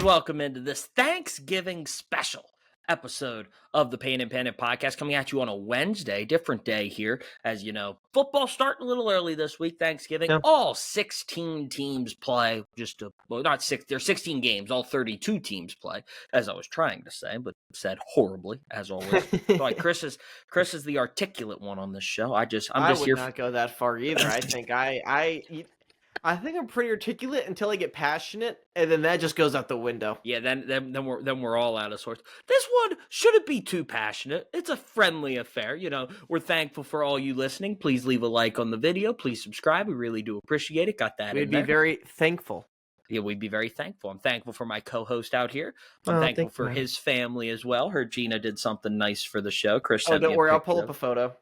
welcome into this Thanksgiving special episode of the Pain and Panic podcast, coming at you on a Wednesday, different day here. As you know, football starting a little early this week, Thanksgiving. Yeah. All 16 teams play, not six, there's 16 games, all 32 teams play, as I was trying to say, but said horribly, as always. Like Chris is the articulate one on this show. I'm just would here. not go that far either. I think I think I'm pretty articulate until I get passionate, and then that just goes out the window. Yeah, then we're all out of sorts. This one shouldn't be too passionate. It's a friendly affair. You know, we're thankful for all you listening. Please leave a like on the video. Please subscribe. We really do appreciate it. Got that. We'd be very thankful. Yeah, we'd be very thankful. I'm thankful for my co-host out here. I'm thankful for his family as well. Heard Gina did something nice for the show. Chris, don't worry, I'll pull up a photo.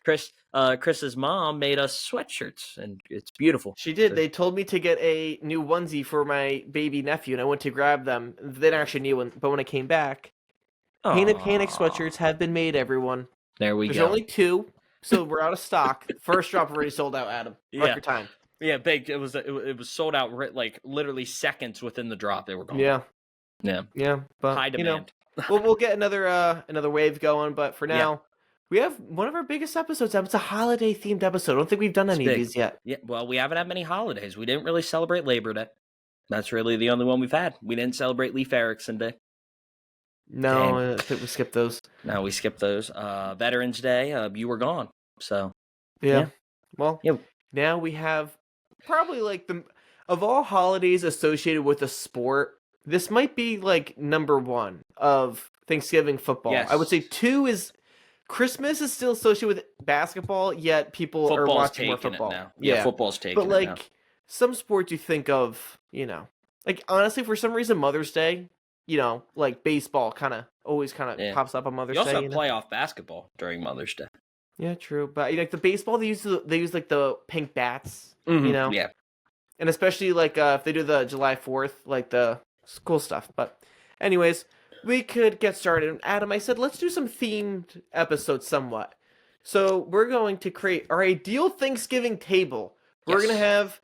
Chris's mom made us sweatshirts, and it's beautiful. She did. They told me to get a new onesie for my baby nephew, and I went to grab them. They didn't actually need one, but when I came back, Pain and Panic sweatshirts have been made, everyone. There we go. There's only 2, so we're out of stock. First drop already sold out, Adam. Record time. Yeah, big. It was sold out like literally seconds within the drop. They were gone. Yeah. But high demand. We'll get another wave going, but for now. We have one of our biggest episodes. It's a holiday themed episode. I don't think we've done any of these yet. Yeah, well, we haven't had many holidays. We didn't really celebrate Labor Day. That's really the only one we've had. We didn't celebrate Leif Erikson Day. No, I think we skipped those. No, we skipped those. Veterans Day, you were gone. So yeah. Well, now we have probably like of all holidays associated with a sport, this might be like number 1 of Thanksgiving football. Yes. I would say 2 is Christmas is still associated with basketball, yet people are watching more football. Now. Yeah, football's taking but like it now. Some sports you think of, like honestly, for some reason, Mother's Day, like baseball always pops up on Mother's Day. You also have playoff basketball during Mother's Day. Yeah, true. But like the baseball, they use like the pink bats, Yeah. And especially like if they do the July 4th, like the cool stuff. But anyways, we could get started. Adam, I said, let's do some themed episodes somewhat. So we're going to create our ideal Thanksgiving table. We're going to have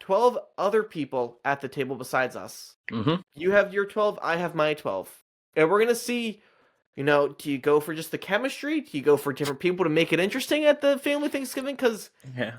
12 other people at the table besides us. Mm-hmm. You have your 12, I have my 12. And we're going to see, do you go for just the chemistry? Do you go for different people to make it interesting at the family Thanksgiving? Because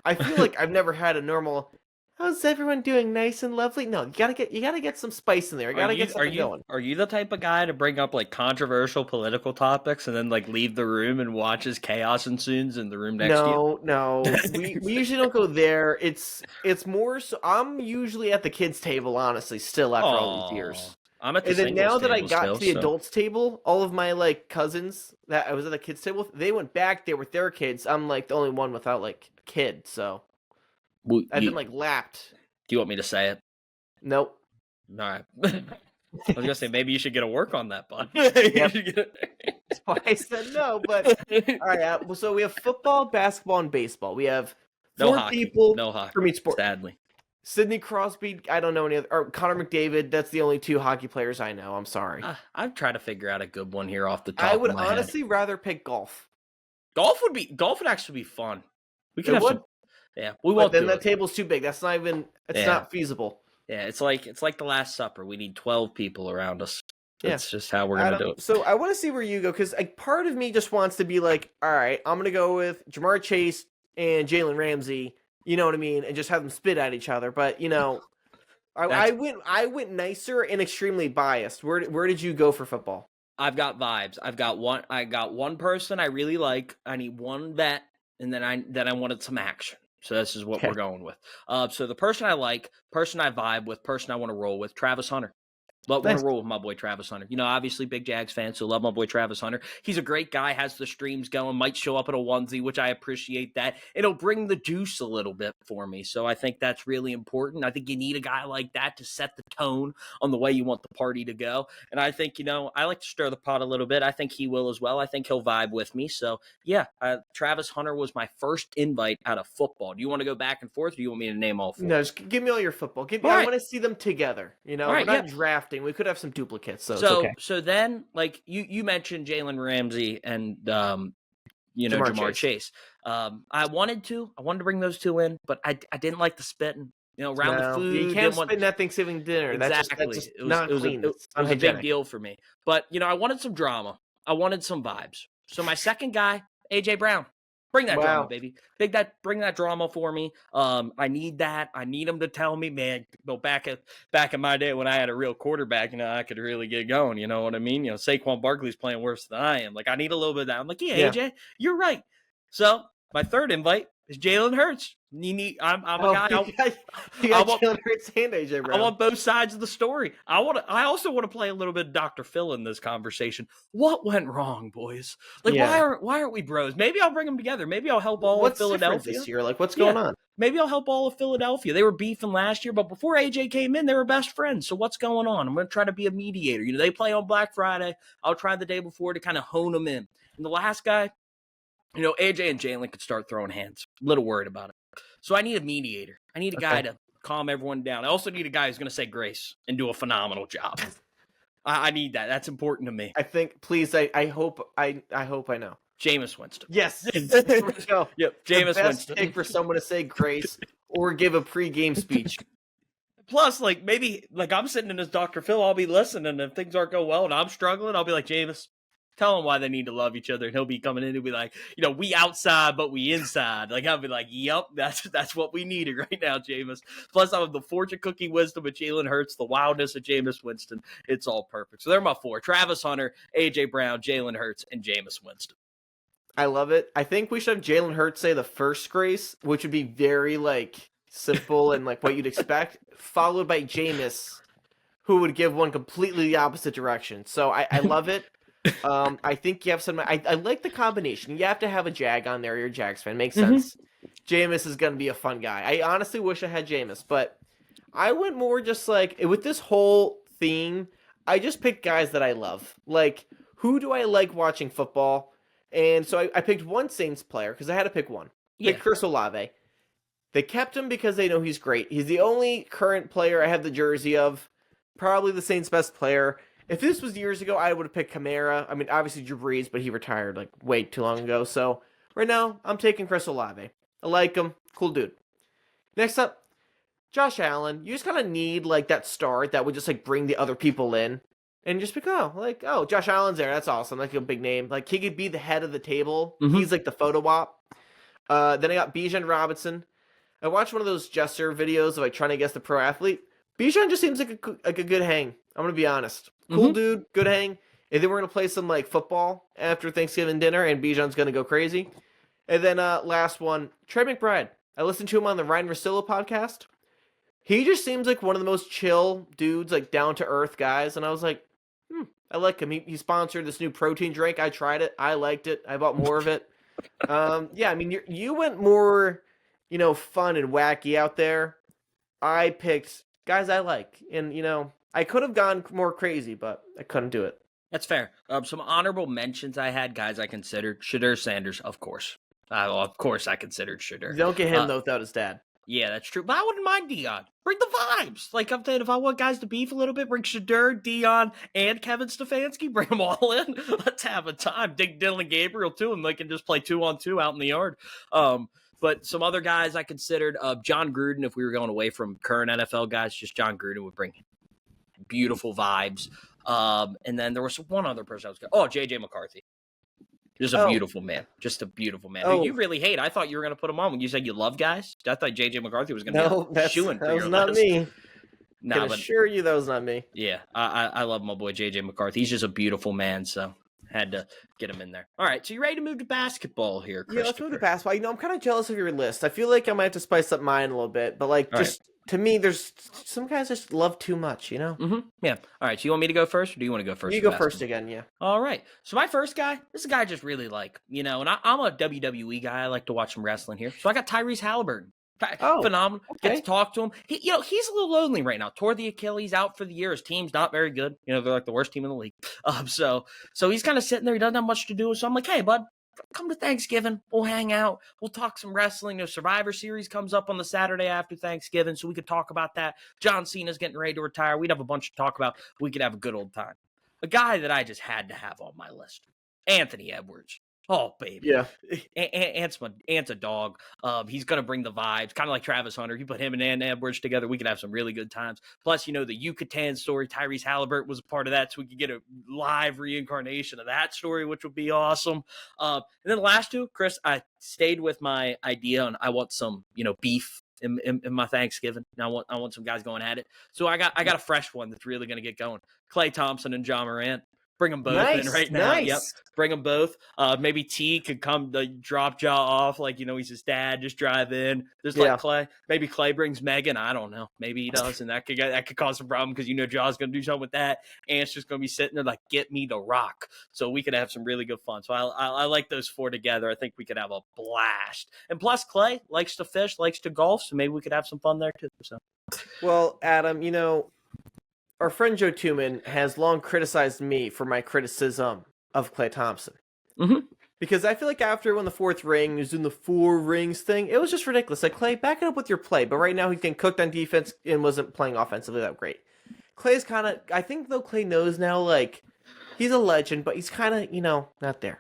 I feel like I've never had a normal... How's everyone doing? Nice and lovely? No, you gotta get some spice in there. You gotta get something going. Are you the type of guy to bring up like controversial political topics and then like leave the room and watch as chaos ensues in the room next to you? No. we usually don't go there. It's more so I'm usually at the kids' table, honestly, still after all these years. I'm at the and then now that I got still, to the adults table, all of my like cousins that I was at the kids' table, they went back there with their kids. I'm like the only one without like kid, so I've been like lapped. Do you want me to say it? Nope. All right. I was gonna say maybe you should get a work on that, bud. That's why I said no. But all right. So we have football, basketball, and baseball. We have 4 people from each sport. Sadly, Sidney Crosby. I don't know any other. Or Connor McDavid. That's the only 2 hockey players I know. I'm sorry. I've tried to figure out a good one here off the top. I would of my honestly head. rather pick golf. Golf would actually be fun. We could have some. Yeah, we won't. But then that table's too big. That's not even. It's not feasible. Yeah, it's like the Last Supper. We need 12 people around us. That's just how we're gonna do it. So I want to see where you go because like part of me just wants to be like, all right, I'm gonna go with Jamar Chase and Jalen Ramsey. You know what I mean, and just have them spit at each other. But I went nicer and extremely biased. Where did you go for football? I've got vibes. I got one person I really like. I need one vet, and then I wanted some action. So this is what we're going with. So the person I like, person I vibe with, person I want to roll with, Travis Hunter. But want to roll with my boy Travis Hunter. Obviously big Jags fan, so love my boy Travis Hunter. He's a great guy, has the streams going, might show up in a onesie, which I appreciate that. It'll bring the juice a little bit for me. So I think that's really important. I think you need a guy like that to set the tone on the way you want the party to go. And I think, I like to stir the pot a little bit. I think he will as well. I think he'll vibe with me. So yeah, Travis Hunter was my first invite out of football. Do you want to go back and forth, or do you want me to name all 4? No, just give me all your football. I want to see them together. We're not drafting. We could have some duplicates, so it's okay. So then, like you mentioned Jalen Ramsey and Jamar Chase. I wanted to bring those 2 in, but I didn't like the spitting. around the No, food. you Didn't can't want spend that Thanksgiving dinner. That's exactly. just It was not clean. it It's was a big unhygienic. deal for me. But I wanted some drama. I wanted some vibes. So my second guy, AJ Brown. Bring that drama, Wow. baby. Bring that drama for me. I need that. I need him to tell me, man. Back in my day when I had a real quarterback, I could really get going. You know what I mean? Saquon Barkley's playing worse than I am. Like, I need a little bit of that. I'm like, yeah, AJ, you're right. So my third invite is Jalen Hurts. I'm a guy. You got Jalen Hurts and AJ Brown. I want both sides of the story. I also want to play a little bit of Dr. Phil in this conversation. What went wrong, boys? Like, why aren't we bros? Maybe I'll bring them together. Maybe I'll help all of Philadelphia this year. Like, what's going on? Maybe I'll help all of Philadelphia. They were beefing last year, but before AJ came in, they were best friends. So what's going on? I'm going to try to be a mediator. They play on Black Friday. I'll try the day before to kind of hone them in. And the last guy, AJ and Jalen could start throwing hands. A little worried about it. So I need a mediator. I need a guy to calm everyone down. I also need a guy who's going to say grace and do a phenomenal job. I need that. That's important to me. I think, please, I hope I know. Jameis Winston. Yes. Let's go. Yep. Jameis Winston. Pick for someone to say grace or give a pregame speech. Plus, maybe I'm sitting in this Dr. Phil, I'll be listening, and if things aren't going well and I'm struggling, I'll be like, Jameis, tell them why they need to love each other. And he'll be coming in and be like, we outside, but we inside. Like, I'll be like, yep, that's what we needed right now, Jameis. Plus, I have the fortune cookie wisdom of Jalen Hurts, the wildness of Jameis Winston. It's all perfect. So they're my four: Travis Hunter, AJ Brown, Jalen Hurts, and Jameis Winston. I love it. I think we should have Jalen Hurts say the first grace, which would be very, simple and, what you'd expect, followed by Jameis, who would give one completely the opposite direction. So I love it. I think you have some. I like the combination. You have to have a Jag on there. You're a Jags fan. Makes sense. Jameis is going to be a fun guy. I honestly wish I had Jameis, but I went more just with this whole theme, I just picked guys that I love. Who do I like watching football? And so I picked one Saints player because I had to pick one. Picked Chris Olave. They kept him because they know he's great. He's the only current player I have the jersey of. Probably the Saints' best player. If this was years ago, I would have picked Kamara. I mean, obviously Drew Brees, but he retired way too long ago. So right now, I'm taking Chris Olave. I like him. Cool dude. Next up, Josh Allen. You just kind of need that start that would just bring the other people in. And just oh, Josh Allen's there. That's awesome. A big name. He could be the head of the table. Mm-hmm. He's the photo op. Then I got Bijan Robinson. I watched one of those Jester videos of trying to guess the pro athlete. Bijan just seems like a good hang. I'm going to be honest. Cool dude, good hang. And then we're going to play some football after Thanksgiving dinner, and Bijan's going to go crazy. And then last one, Trey McBride. I listened to him on the Ryan Russillo podcast. He just seems like one of the most chill dudes, down-to-earth guys. And I was like, I like him. He sponsored this new protein drink. I tried it. I liked it. I bought more of it. You went more, fun and wacky out there. I picked guys I like. And, I could have gone more crazy, but I couldn't do it. That's fair. Some honorable mentions I had, guys I considered. Shedeur Sanders, of course. Of course I considered Shedeur. Don't get him, though, without his dad. Yeah, that's true. But I wouldn't mind Dion. Bring the vibes. I'm saying, if I want guys to beef a little bit, bring Shedeur, Dion, and Kevin Stefanski. Bring them all in. Let's have a time. Dig Dylan Gabriel, too, and they can just play 2-on-2 out in the yard. But some other guys I considered, John Gruden, if we were going away from current NFL guys, just John Gruden would bring beautiful vibes. And then there was one other person I was going to... Oh, J.J. McCarthy. Just a beautiful man. Just a beautiful man. Who you really hate. I thought you were going to put him on when you said you love guys. I thought J.J. McCarthy was going to be shooing for your list. That was not me. I can assure you that was not me. Yeah, I love my boy J.J. McCarthy. He's just a beautiful man, so had to get him in there. All right, so you ready to move to basketball here, Christopher? Yeah, let's move to basketball. I'm kind of jealous of your list. I feel like I might have to spice up mine a little bit, but to me, there's some guys just love too much, Mm-hmm. Yeah. All right. So you want me to go first, or do you want to go first? You go first again, yeah. All right. So my first guy, this is a guy I just really like, and I'm a WWE guy. I like to watch some wrestling here. So I got Tyrese Halliburton. Phenomenal. Okay. Get to talk to him. He's a little lonely right now. Tore the Achilles, out for the year. His team's not very good. They're the worst team in the league. So he's kind of sitting there. He doesn't have much to do. So I'm like, hey, bud, come to Thanksgiving. We'll hang out. We'll talk some wrestling. Survivor Series comes up on the Saturday after Thanksgiving, so we could talk about that. John Cena's getting ready to retire. We'd have a bunch to talk about. We could have a good old time. A guy that I just had to have on my list, Anthony Edwards. Oh, baby. Yeah. Ant's a dog. He's going to bring the vibes, kind of like Travis Hunter. You put him and Ant Edwards together, we could have some really good times. Plus, the Yucatan story, Tyrese Halliburton was a part of that, so we could get a live reincarnation of that story, which would be awesome. And then the last two, Chris, I stayed with my idea, and I want some, beef in my Thanksgiving. And I want some guys going at it. So I got a fresh one that's really going to get going. Klay Thompson and Ja Morant. Bring them both in right now. Nice. Yep. Bring them both. Maybe T could come drop Ja off, like, he's his dad, just drive in. There's like Klay. Maybe Klay brings Megan. I don't know. Maybe he does, and that could cause a problem because Ja's going to do something with that. Ant's just going to be sitting there like, get me the rock. So we could have some really good fun. So I like those four together. I think we could have a blast. And plus, Klay likes to fish, likes to golf, so maybe we could have some fun there too. So. Well, Adam, our friend Joe Tuman has long criticized me for my criticism of Klay Thompson. Mm-hmm. Because I feel like after he won the fourth ring, he was doing the 4 rings thing. It was just ridiculous. Like, Klay, back it up with your play. But right now, he's getting cooked on defense and wasn't playing offensively that great. Klay's kind of, I think, though, Klay knows now, like, he's a legend, but he's kind of, not there.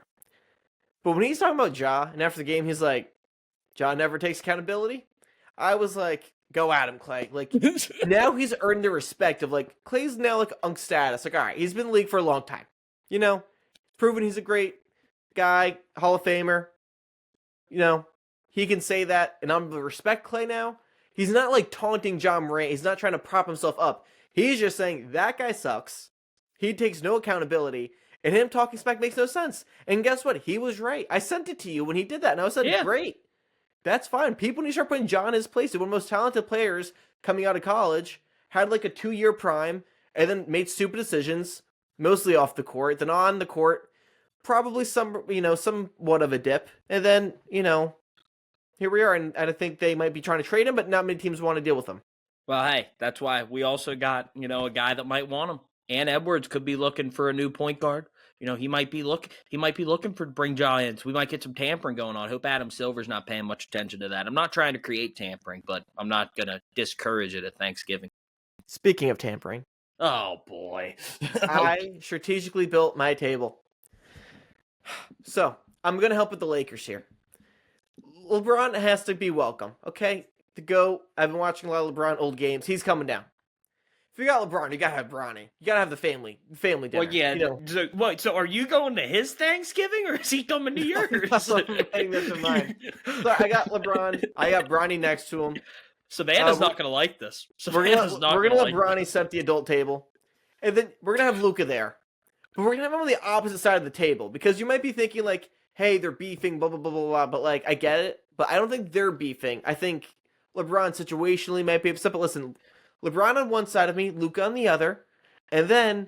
But when he's talking about Ja, and after the game, he's like, Ja never takes accountability. I was like, go at him, Klay. Like, now he's earned the respect of, like, Klay's now, like, unk status. Like, all right, he's been in the league for a long time. Proven he's a great guy, Hall of Famer. He can say that, and I'm going to respect Klay now. He's not, like, taunting Ja Morant. He's not trying to prop himself up. He's just saying, that guy sucks. He takes no accountability, and him talking smack makes no sense. And guess what? He was right. I sent it to you when he did that, and I said, great. That's fine. People need to start putting Ja in his place. He's one of the most talented players coming out of college. Had like a 2-year prime. And then made stupid decisions. Mostly off the court. Then on the court. Probably somewhat of a dip. And then, here we are. And I think they might be trying to trade him. But not many teams want to deal with him. Well, hey, that's why we also got, a guy that might want him. Ant Edwards could be looking for a new point guard. He might be looking for bring Ja in. So we might get some tampering going on. Hope Adam Silver's not paying much attention to that. I'm not trying to create tampering, but I'm not gonna discourage it at Thanksgiving. Speaking of tampering. Oh boy. I strategically built my table. So I'm gonna help with the Lakers here. LeBron has to be welcome, okay? To go. I've been watching a lot of LeBron old games. He's coming down. If you got LeBron, you gotta have Bronny. You gotta have the family dinner. Well, yeah. So are you going to his Thanksgiving, or is he coming to yours? I'm paying this in mind. So I got LeBron. I got Bronny next to him. Savannah's not gonna like this. We're gonna let Bronny set the adult table, and then we're gonna have Luka there. But we're gonna have him on the opposite side of the table because you might be thinking like, "Hey, they're beefing, blah blah blah blah blah." But like, I get it, but I don't think they're beefing. I think LeBron situationally might be upset. But listen. LeBron on one side of me, Luka on the other, and then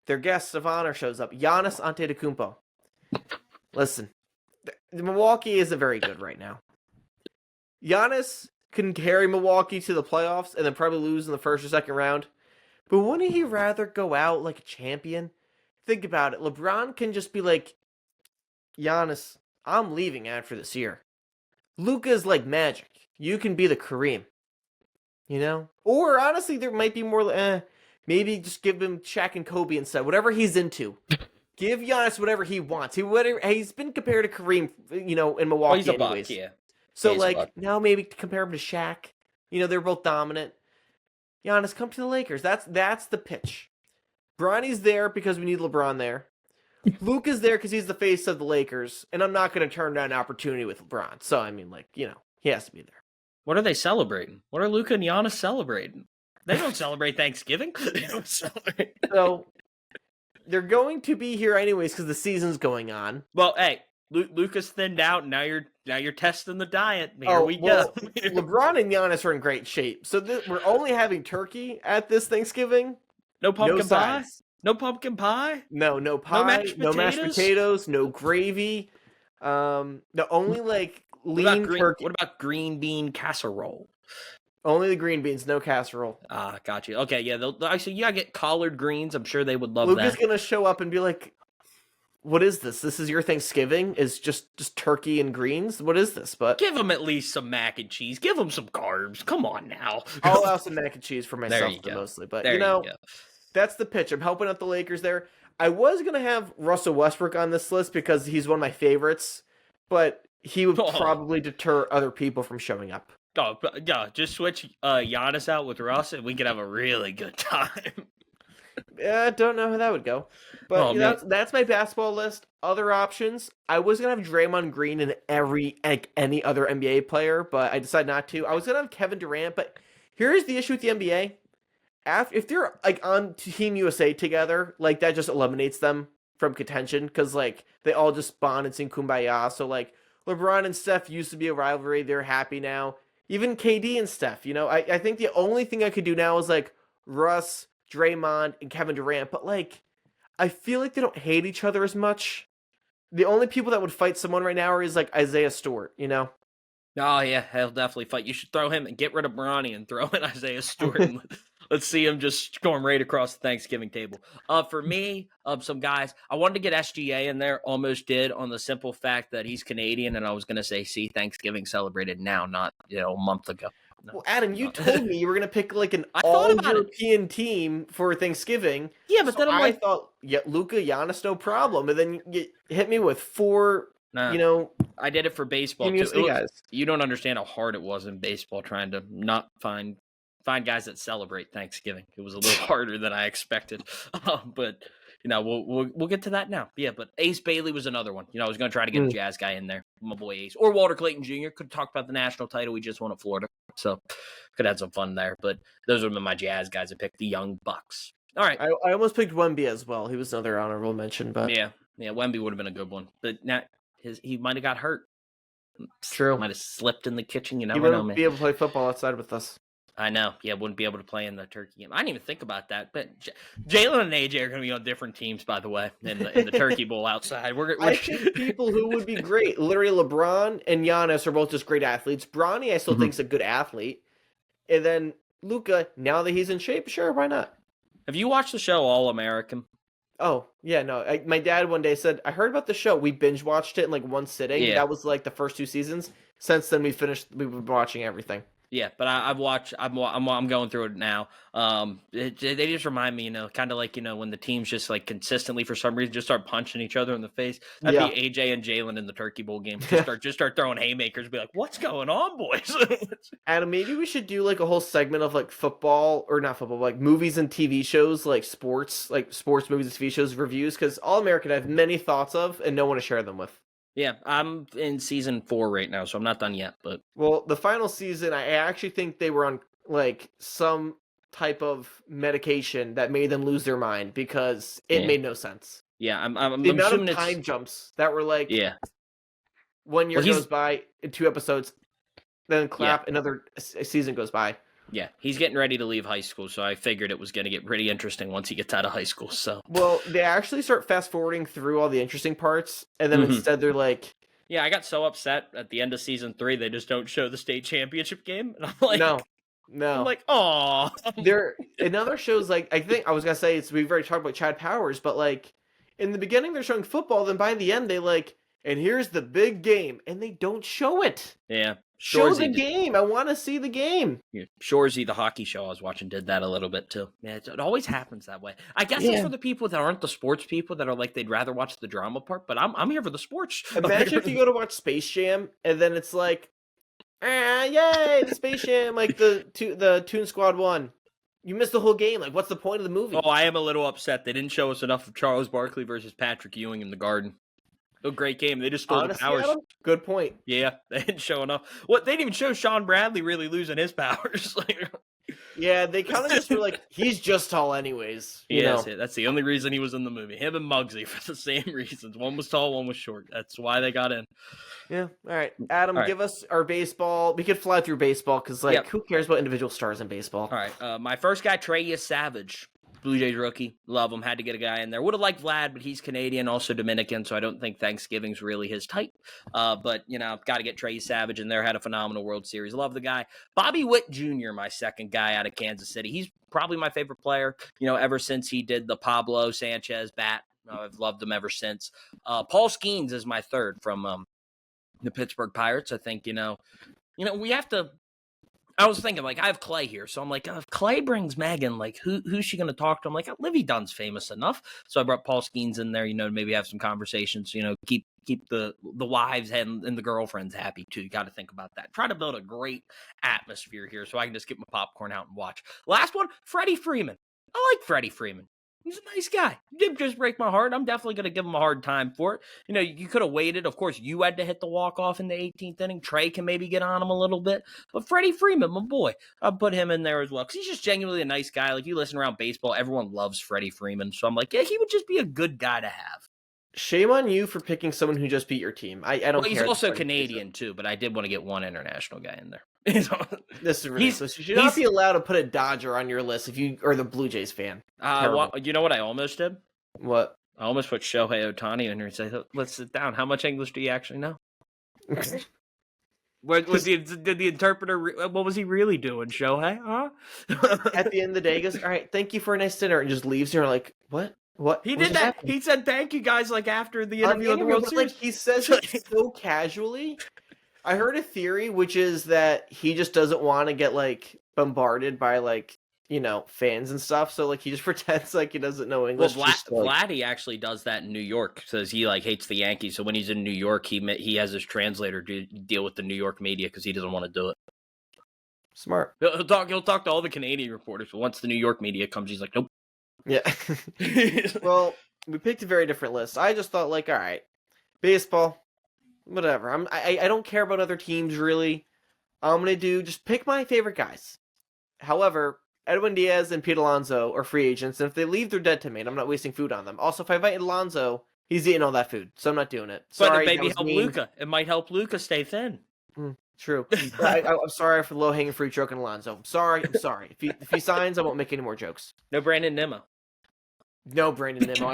their guest of honor shows up, Giannis Antetokounmpo. Listen, the Milwaukee isn't very good right now. Giannis can carry Milwaukee to the playoffs and then probably lose in the first or second round, but wouldn't he rather go out like a champion? Think about it. LeBron can just be like, Giannis, I'm leaving after this year. Luka's like magic. You can be the Kareem. Or honestly, there might be more. Maybe just give him Shaq and Kobe instead. Whatever he's into, give Giannis whatever he wants. He's been compared to Kareem, in Milwaukee. He's a anyways. buck, yeah. So now maybe compare him to Shaq. They're both dominant. Giannis, come to the Lakers. That's the pitch. Bronny's there because we need LeBron there. Luka's there because he's the face of the Lakers, and I'm not going to turn down an opportunity with LeBron. So he has to be there. What are they celebrating? What are Luka and Giannis celebrating? They don't celebrate Thanksgiving. They don't celebrate. So they're going to be here anyways because the season's going on. Well, hey, Luka's thinned out, and now you're testing the diet. Here we go. LeBron and Giannis are in great shape. So we're only having turkey at this Thanksgiving. No pumpkin pie. No pumpkin pie. No pie. No mashed potatoes. No gravy. The only lean turkey. What about green bean casserole? Only the green beans, no casserole. Ah, got you. Okay, yeah. Actually, you gotta get collard greens. I'm sure they would love Luke is that. gonna show up and be like, "What is this? This is your Thanksgiving? Is just turkey and greens? What is this?" But give them at least some mac and cheese. Give them some carbs. Come on now. I'll allow some mac and cheese for myself mostly. But you go. That's the pitch. I'm helping out the Lakers there. I was gonna have Russell Westbrook on this list because he's one of my favorites, but he would Oh. probably deter other people from showing up. Oh, yeah, just switch Giannis out with Russ, and we could have a really good time. I don't know how that would go, but Oh, man. that's my basketball list. Other options, I was gonna have Draymond Green and any other NBA player, but I decided not to. I was gonna have Kevin Durant, but here's the issue with the NBA. If they're like on Team USA together, like that just eliminates them from contention because like they all just bond and sing kumbaya. So like LeBron and Steph used to be a rivalry, they're happy now. Even KD and Steph, I think the only thing I could do now is like Russ, Draymond, and Kevin Durant. But like I feel like they don't hate each other as much. The only people that would fight someone right now is like Isaiah Stewart, Oh, yeah, he'll definitely fight. You should throw him and get rid of Bronny and throw in Isaiah Stewart. And let's see him just storm right across the Thanksgiving table. For me, some guys, I wanted to get SGA in there, almost did, on the simple fact that he's Canadian, and I was going to say, see, Thanksgiving celebrated now, not, a month ago. No, Well, Adam, you told me you were going to pick like an I thought about all-European team for Thanksgiving. Yeah, but then I'm like, thought, yeah, Luka, Giannis, no problem. And then you hit me with four, nah, I did it for baseball, Team too. USA guys. You don't understand how hard it was in baseball trying to not find guys that celebrate Thanksgiving. It was a little harder than I expected, but we'll get to that now. Yeah, but Ace Bailey was another one. I was going to try to get a Jazz guy in there, my boy Ace, or Walter Clayton Jr. Could talk about the national title we just won at Florida, so could have some fun there. But those would have been my Jazz guys. I picked the Young Bucks. All right, I almost picked Wemby as well. He was another honorable mention, but yeah, Wemby would have been a good one, but now he might have got hurt. True, might have slipped in the kitchen. You never he know, wouldn't man. be able to play football outside with us. I know. Yeah, wouldn't be able to play in the turkey game. I didn't even think about that. But Jalen and AJ are going to be on different teams, by the way, in the Turkey Bowl outside. I think people who would be great. Literally, LeBron and Giannis are both just great athletes. Bronny, I still think is a good athlete. And then Luka, now that he's in shape, sure, why not? Have you watched the show All American? Oh, yeah, no. My dad one day said, I heard about the show. We binge watched it in like one sitting. Yeah. That was like the first 2 seasons. Since then, we've been watching everything. Yeah, but I've watched. I'm going through it now. They just remind me, kind of like when the teams just like consistently for some reason just start punching each other in the face. That'd be AJ and Jalen in the Turkey Bowl game. Just start throwing haymakers. Be like, what's going on, boys? Adam, maybe we should do like a whole segment of like football or not football, like movies and TV shows, like sports movies and TV shows reviews. Because All American, I have many thoughts of and no one to share them with. Yeah, I'm in season 4 right now, so I'm not done yet. But the final season, I actually think they were on like some type of medication that made them lose their mind because it made no sense. Yeah, I'm the amount of time jumps that were like 1 year goes by in 2 episodes, then another season goes by. Yeah, he's getting ready to leave high school, so I figured it was going to get pretty interesting once he gets out of high school. So, well, they actually start fast forwarding through all the interesting parts, and then instead they're like, yeah, I got so upset at the end of season 3 they just don't show the state championship game, and I'm like, no, I'm like, oh, there. In other shows, like I think I was gonna say we've already talked about Chad Powers, but like in the beginning they're showing football, then by the end they like, and here's the big game, and they don't show it. Yeah. Show the game. I want to see the game. Yeah. Shoresy, the hockey show I was watching, did that a little bit too. Yeah, it always happens that way. I guess it's for the people that aren't the sports people that are like they'd rather watch the drama part. But I'm here for the sports. Imagine if you go to watch Space Jam and then it's like, yay, the Space Jam, like the Toon Squad won. You missed the whole game. Like, what's the point of the movie? Oh, I am a little upset. They didn't show us enough of Charles Barkley versus Patrick Ewing in the Garden. A great game. They just stole the powers. Adam, good point. Yeah, they didn't show enough. What they didn't even show Sean Bradley really losing his powers. Yeah, they kind of just were like, he's just tall anyways. That's the only reason he was in the movie. Him and Muggsy for the same reasons. One was tall, one was short. That's why they got in. Yeah. All right, Adam, give us our baseball. We could fly through baseball because, who cares about individual stars in baseball? All right. My first guy, Trey Savage. Blue Jays rookie. Love him. Had to get a guy in there. Would have liked Vlad, but he's Canadian, also Dominican, so I don't think Thanksgiving's really his type. But, got to get Trey Savage in there. Had a phenomenal World Series. Love the guy. Bobby Witt Jr., my second guy out of Kansas City. He's probably my favorite player, ever since he did the Pablo Sanchez bat. I've loved him ever since. Paul Skeens is my third from the Pittsburgh Pirates. I think, we have to I was thinking, like, I have Clay here, so I'm like, if Clay brings Megan, like, who's she going to talk to? I'm like, Livy Dunn's famous enough, so I brought Paul Skeens in there, to maybe have some conversations, keep the wives and the girlfriends happy too. You got to think about that. Try to build a great atmosphere here, so I can just get my popcorn out and watch. Last one, Freddie Freeman. I like Freddie Freeman. He's a nice guy. He did just break my heart. I'm definitely going to give him a hard time for it. You could have waited. Of course, you had to hit the walk-off in the 18th inning. Trey can maybe get on him a little bit. But Freddie Freeman, my boy, I'll put him in there as well. Because he's just genuinely a nice guy. Like, you listen around baseball, everyone loves Freddie Freeman. So I'm like, yeah, he would just be a good guy to have. Shame on you for picking someone who just beat your team. I don't care. He's also Canadian, too, but I did want to get one international guy in there. This is ridiculous. You should not be allowed to put a Dodger on your list if you are the Blue Jays fan. You know what I almost did? What? I almost put Shohei Ohtani in here and say, let's sit down. How much English do you actually know? Did the interpreter, what was he really doing, Shohei? Huh? At the end of the day, he goes, all right, thank you for a nice dinner, and just leaves, and you're like, what? What? He did that. Happened? He said thank you guys like after the interview of the World Series. Like, he says it so casually. I heard a theory, which is that he just doesn't want to get like bombarded by like fans and stuff. So like he just pretends like he doesn't know English. Well, Vladdy actually does that in New York. Says he like hates the Yankees. So when he's in New York, he has his translator deal with the New York media because he doesn't want to do it. Smart. He'll talk to all the Canadian reporters. But once the New York media comes, he's like, nope. Yeah. Well, we picked a very different list. I just thought like, all right, baseball, whatever. I don't care about other teams really. I'm gonna just pick my favorite guys. However, Edwin Diaz and Pete Alonso are free agents, and if they leave, they're dead to me, and I'm not wasting food on them. Also, if I invite Alonso, he's eating all that food, so I'm not doing it. Sorry, but maybe help Luka. It might help Luka stay thin. True. I'm sorry for the low-hanging fruit joke on Alonso. I'm sorry. If he signs, I won't make any more jokes. No Brandon Nimmo. No Brandon Nimmo.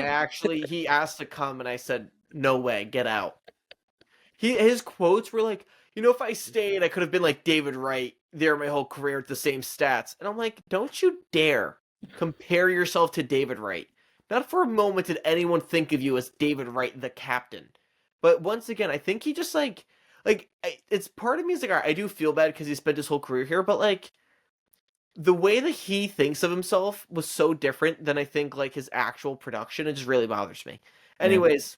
He asked to come, and I said, no way, get out. His quotes were like, if I stayed, I could have been like David Wright there my whole career with the same stats. And I'm like, don't you dare compare yourself to David Wright. Not for a moment did anyone think of you as David Wright, the captain. But once again, I think he just it's part of me is like, all right, I do feel bad because he spent his whole career here, but like the way that he thinks of himself was so different than I think like his actual production. It just really bothers me. Anyways,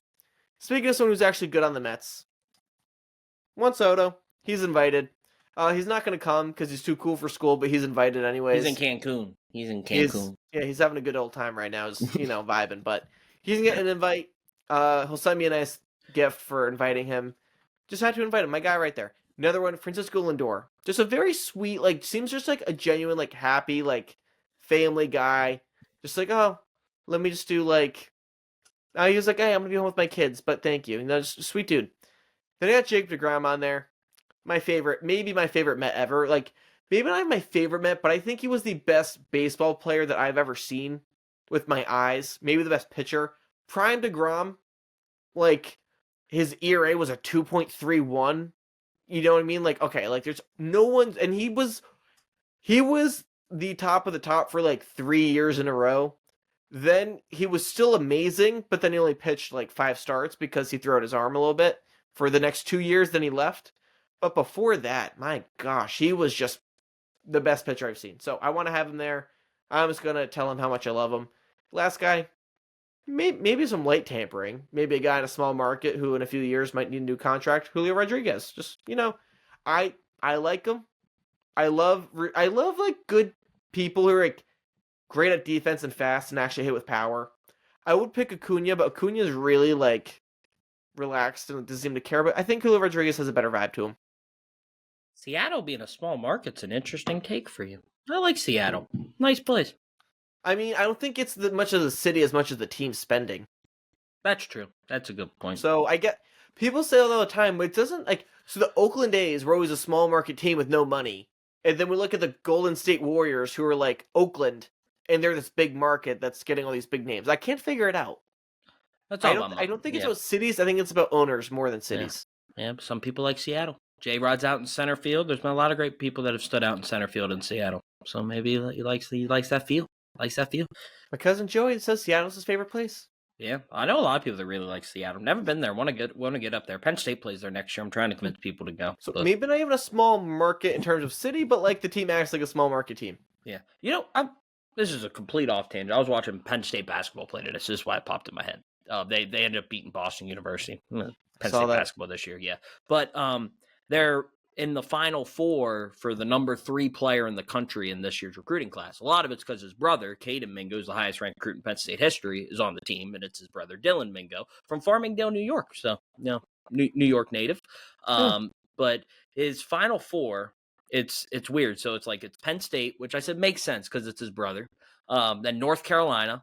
speaking of someone who's actually good on the Mets, Juan Soto, he's invited. He's not going to come because he's too cool for school, but he's invited anyways. He's in Cancun. He's having a good old time right now. He's, vibing, but he's getting an invite. He'll send me a nice gift for inviting him. Just had to invite him. My guy right there. Another one, Francisco Lindor. Just a very sweet, seems just like a genuine, happy, family guy. Just like, oh, let me just do he was like, hey, I'm going to be home with my kids, but thank you. Just a sweet dude. Then I got Jacob deGrom on there. Maybe my favorite Met ever. Maybe not my favorite Met, but I think he was the best baseball player that I've ever seen with my eyes. Maybe the best pitcher. Prime deGrom, his ERA was a 2.31. You know what I mean? There's no one, and he was the top of the top for 3 years in a row. Then he was still amazing, but then he only pitched 5 starts because he threw out his arm a little bit for the next 2 years. Then he left. But before that, my gosh, he was just the best pitcher I've seen. So I want to have him there. I'm just going to tell him how much I love him. Last guy, maybe some light tampering. Maybe a guy in a small market who in a few years might need a new contract. Julio Rodriguez. Just, I like him. I love good people who are great at defense and fast and actually hit with power. I would pick Acuna, but Acuna is really relaxed and doesn't seem to care. But I think Julio Rodriguez has a better vibe to him. Seattle being a small market's an interesting take for you. I like Seattle. Nice place. I mean, I don't think it's much of the city as much as the team spending. That's true. That's a good point. So I get people say it all the time, but it doesn't so the Oakland A's were always a small market team with no money. And then we look at the Golden State Warriors who are Oakland and they're this big market that's getting all these big names. I can't figure it out. That's all I don't think it's about cities. I think it's about owners more than cities. Yeah, some people like Seattle. J-Rod's out in center field. There's been a lot of great people that have stood out in center field in Seattle. So maybe he likes that feel. My cousin Joey says Seattle's his favorite place. Yeah, I know a lot of people that really like Seattle. Never been there. Want to get up there. Penn State plays there next year. I'm trying to convince people to go. So But maybe not even a small market in terms of city, but like the team acts like a small market team. yeah, this is a complete off tangent. I was watching Penn State basketball play today. This is why it popped in my head. They ended up beating Boston University. Penn State basketball this year, yeah. But they're in the Final Four for the number 3 player in the country in this year's recruiting class. A lot of it's because his brother, Caden Mingo, is the highest ranked recruit in Penn State history, is on the team, and it's his brother, Dylan Mingo, from Farmingdale, New York. So, New York native. But his Final Four, it's weird. So it's Penn State, which I said makes sense because it's his brother. Then North Carolina,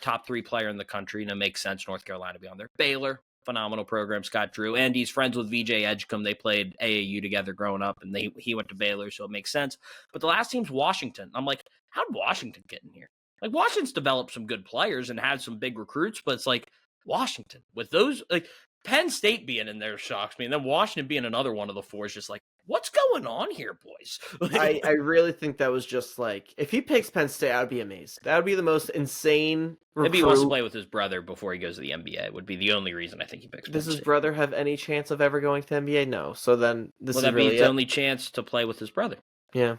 top 3 player in the country. It makes sense North Carolina to be on there. Baylor, phenomenal program, Scott Drew, and he's friends with VJ Edgecombe. They played AAU together growing up, and he went to Baylor, so it makes sense. But the last team's Washington. I'm like, how did Washington get in here? Like, Washington's developed some good players and had some big recruits, but it's like Washington with those, like Penn State being in there shocks me, and then Washington being another one of the 4 is just like, what's going on here, boys? I really think that was just like, if he picks Penn State, I would be amazed. That would be the most insane recruit. Maybe he wants to play with his brother before he goes to the NBA would be the only reason I think he picks Penn Does his State. brother have any chance of ever going to the NBA? No. So then this is that'd really be his only chance to play with his brother. Yeah.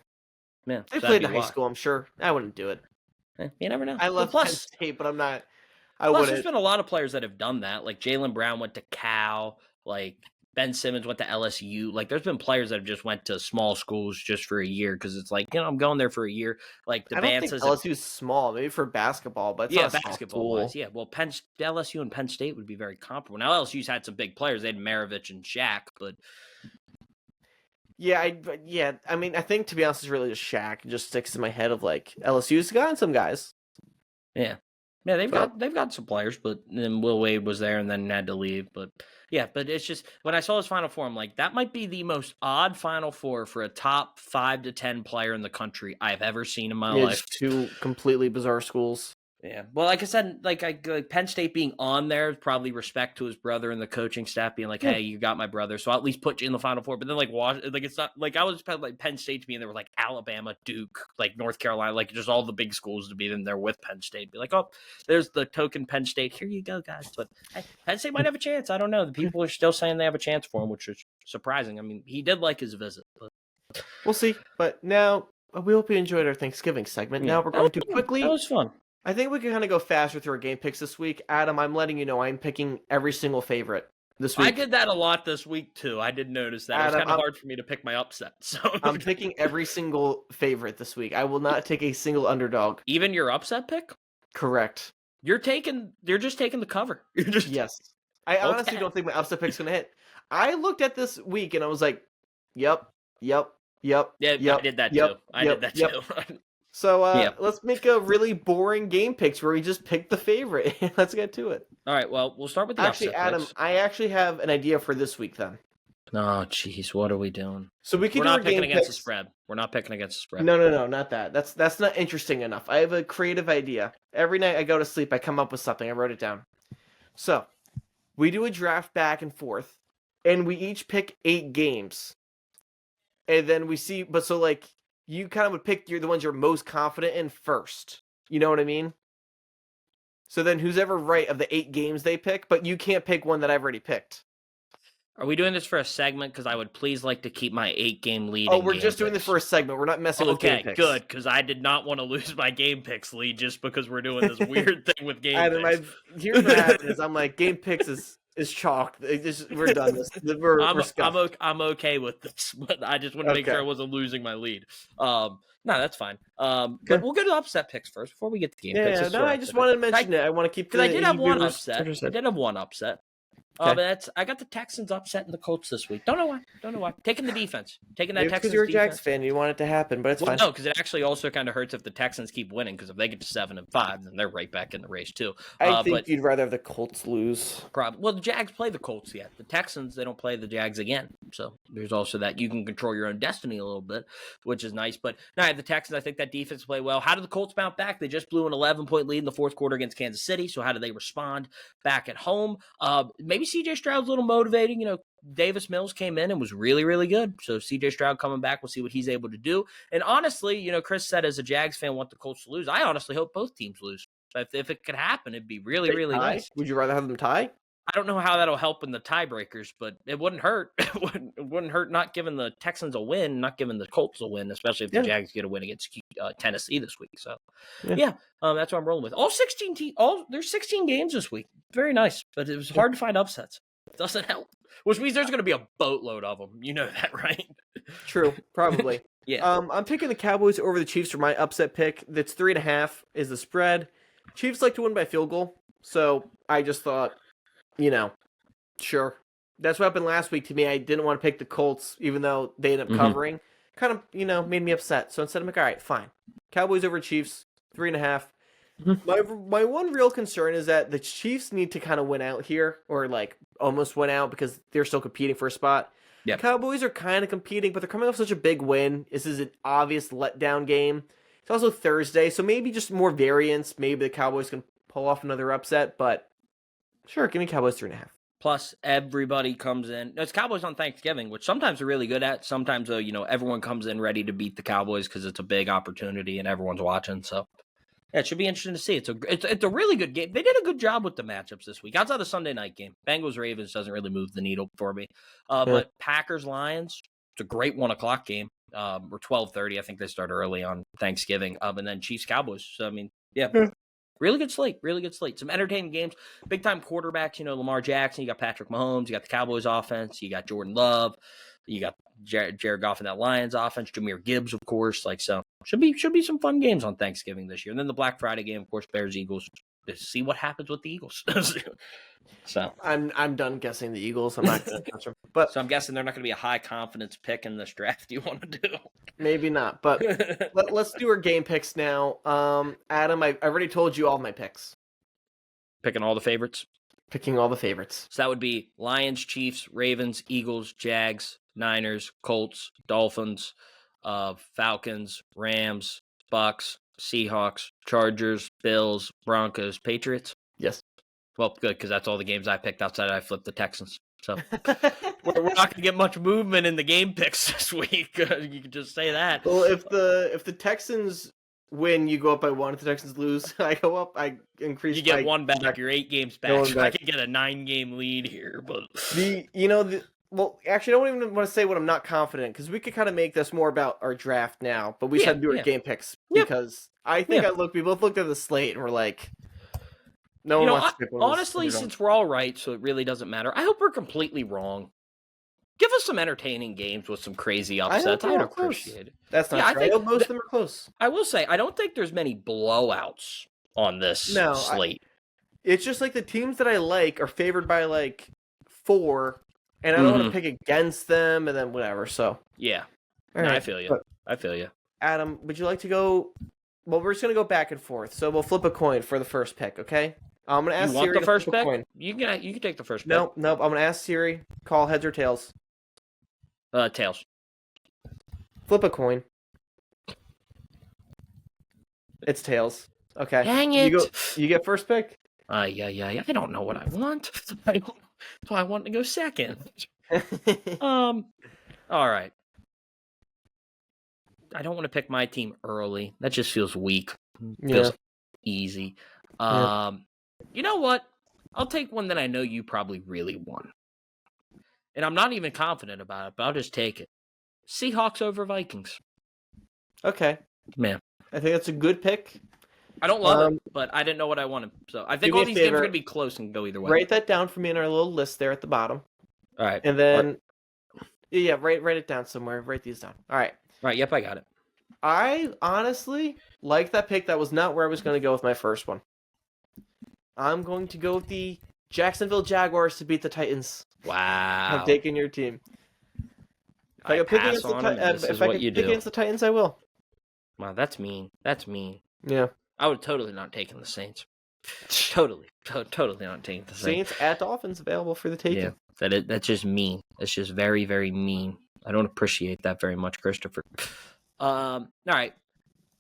Yeah. They played in high school, I'm sure. I wouldn't do it. You never know. I love Penn State, but I'm not. There's been a lot of players that have done that. Like Jaylen Brown went to Cal. Like Ben Simmons went to LSU. Like there's been players that have just went to small schools just for a year because it's like, I'm going there for a year. Like the I don't think LSU's small, maybe for basketball, but it's not basketball wise. Yeah, well, LSU and Penn State would be very comparable. Now LSU's had some big players. They had Maravich and Shaq, but I mean, I think to be honest, it's really just Shaq. It just sticks in my head of like LSU's gotten some guys. Yeah, they've got some players, but then Will Wade was there and then had to leave. But yeah, but it's just when I saw his Final Four, I'm like, that might be the most odd Final Four for a top 5 to 10 player in the country I've ever seen in my life. 2 completely bizarre schools. Yeah, well, like I said, like Penn State being on there is probably respect to his brother and the coaching staff being like, hey, you got my brother, so I'll at least put you in the Final Four. But then it's not like I was expecting like Penn State to be in there with like Alabama, Duke, like North Carolina, like just all the big schools to be in there with Penn State. Be like, oh, there's the token Penn State. Here you go, guys. But Penn State might have a chance. I don't know. The people are still saying they have a chance for him, which is surprising. I mean, he did like his visit, but we'll see. But now we hope you enjoyed our Thanksgiving segment. Now we're going to quickly. That was fun. I think we can kind of go faster through our game picks this week. Adam, I'm letting you know I'm picking every single favorite this week. I did that a lot this week, too. I did notice that. Adam, it was kind of hard for me to pick my upset. So I'm picking every single favorite this week. I will not take a single underdog. Even your upset pick? Correct. You're just taking the cover. Yes. I honestly don't think my upset pick's going to hit. I looked at this week and I was like, yep. Yeah, I did that too. I did that too. So let's make a really boring game picks where we just pick the favorite. Let's get to it. All right, well, we'll start with the upset Adam, picks. I actually have an idea for this week then. Oh, jeez, what are we doing? So we can We're not picking against the spread. We're not picking against the spread. No, not that. That's not interesting enough. I have a creative idea. Every night I go to sleep, I come up with something. I wrote it down. So we do a draft back and forth, and we each pick 8 games. And then we see, but so like, you kind of would pick the ones you're most confident in first. You know what I mean? So then who's ever right of the 8 games they pick, but you can't pick one that I've already picked. Are we doing this for a segment? Because I would please like to keep my 8-game lead. Oh, we're just doing this for a segment. We're not messing with game picks. Okay, good, because I did not want to lose my game picks lead just because we're doing this weird thing with game picks. Here's what happens. I'm like, game picks is chalk. We're done. We're I'm okay with this, but I just want to make sure I wasn't losing my lead. No, that's fine. But we'll go to upset picks first before we get to game picks. Yeah, no, I just wanted to mention it. I want to keep because I did have one upset. But I got the Texans upset and the Colts this week. Don't know why. Taking the defense. Taking that Texans because you're a defense. Jags fan. You want it to happen, but it's fine. No, because it actually also kind of hurts if the Texans keep winning. Because if they get to 7-5, then they're right back in the race too. I think you'd rather have the Colts lose. Probably. Well, the Jags play the Colts yet. The Texans, they don't play the Jags again. So there's also that you can control your own destiny a little bit, which is nice. But no, I have the Texans. I think that defense play well. How did the Colts bounce back? They just blew an 11-point lead in the fourth quarter against Kansas City. So how do they respond back at home? Maybe C.J. Stroud's a little motivating. Davis Mills came in and was really, really good. So C.J. Stroud coming back, we'll see what he's able to do. And honestly, Chris said as a Jags fan, want the Colts to lose. I honestly hope both teams lose. If it could happen, it'd be really, They really tie? nice. Would you rather have them tie? I don't know how that'll help in the tiebreakers, but it wouldn't hurt. It wouldn't hurt not giving the Texans a win, not giving the Colts a win, especially if the Jags get a win against Tennessee this week. So, that's what I'm rolling with. All 16 there's 16 games this week. Very nice, but it was hard to find upsets. It doesn't help, which means there's going to be a boatload of them. You know that, right? True, probably. Yeah. I'm picking the Cowboys over the Chiefs for my upset pick. That's 3.5 is the spread. Chiefs like to win by field goal, so I just thought, sure. That's what happened last week to me. I didn't want to pick the Colts, even though they ended up covering. Kind of, made me upset. So instead I'm like, all right, fine. Cowboys over Chiefs, 3.5. My one real concern is that the Chiefs need to kind of win out here, or like almost win out because they're still competing for a spot. Yep. Cowboys are kind of competing, but they're coming off such a big win. This is an obvious letdown game. It's also Thursday, so maybe just more variance. Maybe the Cowboys can pull off another upset, but sure, give me Cowboys 3.5. Plus, everybody comes in. It's Cowboys on Thanksgiving, which sometimes they're really good at. Sometimes, everyone comes in ready to beat the Cowboys because it's a big opportunity and everyone's watching. So, yeah, it should be interesting to see. It's a really good game. They did a good job with the matchups this week. Outside the Sunday night game, Bengals-Ravens doesn't really move the needle for me. But Packers-Lions, it's a great 1 o'clock game. Or 12:30. I think they start early on Thanksgiving. And then Chiefs-Cowboys. So, really good slate. Really good slate. Some entertaining games. Big-time quarterbacks, Lamar Jackson. You got Patrick Mahomes. You got the Cowboys offense. You got Jordan Love. You got Jared Goff in that Lions offense. Jahmyr Gibbs, of course. Should be some fun games on Thanksgiving this year. And then the Black Friday game, of course, Bears-Eagles. To see what happens with the Eagles. So I'm done guessing the Eagles. I'm not going to touch them. So I'm guessing they're not going to be a high confidence pick in this draft you want to do. Maybe not, but let's do our game picks now. Adam, I already told you all my picks. Picking all the favorites? Picking all the favorites. So that would be Lions, Chiefs, Ravens, Eagles, Jags, Niners, Colts, Dolphins, Falcons, Rams, Bucks, Seahawks, Chargers, Bills, Broncos, Patriots. Yes. Well, good, because that's all the games I picked outside I flipped the Texans. So we're not going to get much movement in the game picks this week. You can just say that. Well, if the Texans win, you go up by 1. If the Texans lose, I go up. I increase. You get 1 back. You're 8 games back. So back. I could get a 9-game lead here, but well, actually, I don't even want to say what I'm not confident, because we could kind of make this more about our draft now, but we just had to do our game picks because I think we both looked at the slate and we're like, no one wants to pick one. Honestly, since we're all right, so it really doesn't matter. I hope we're completely wrong. Give us some entertaining games with some crazy upsets. I'd appreciate it. That's not true. I think most of them are close. I will say, I don't think there's many blowouts on this slate. It's just like the teams that I like are favored by 4, and I don't want to pick against them, and then whatever. So yeah, right. I feel you. I feel you. Adam, would you like to go? Well, we're just gonna go back and forth. So we'll flip a coin for the first pick. Okay. I'm gonna ask Siri the first to flip pick. A coin. You can take the first pick. Nope. I'm gonna ask Siri. Call heads or tails. Tails. Flip a coin. It's tails. Okay. Dang it! You get first pick. Yeah. I don't know what I want. So I want to go second. All right. I don't want to pick my team early. That just feels weak. Feels easy. You know what? I'll take one that I know you probably really want. And I'm not even confident about it, but I'll just take it. Seahawks over Vikings. Okay. Man. I think that's a good pick. I don't love it, but I didn't know what I wanted. So I think all these games are going to be close and go either way. Write that down for me in our little list there at the bottom. All right. And then, write it down somewhere. Write these down. All right. Right. Yep, I got it. I honestly like that pick. That was not where I was going to go with my first one. I'm going to go with the Jacksonville Jaguars to beat the Titans. Wow. I'm taking your team. If I could pick against the Titans, I will. Wow, that's mean. That's mean. Yeah. I would have totally not taken the Saints. Totally not taking the Saints. Saints at Dolphins available for the taking. Yeah, that's just mean. That's just very, very mean. I don't appreciate that very much, Christopher. All right.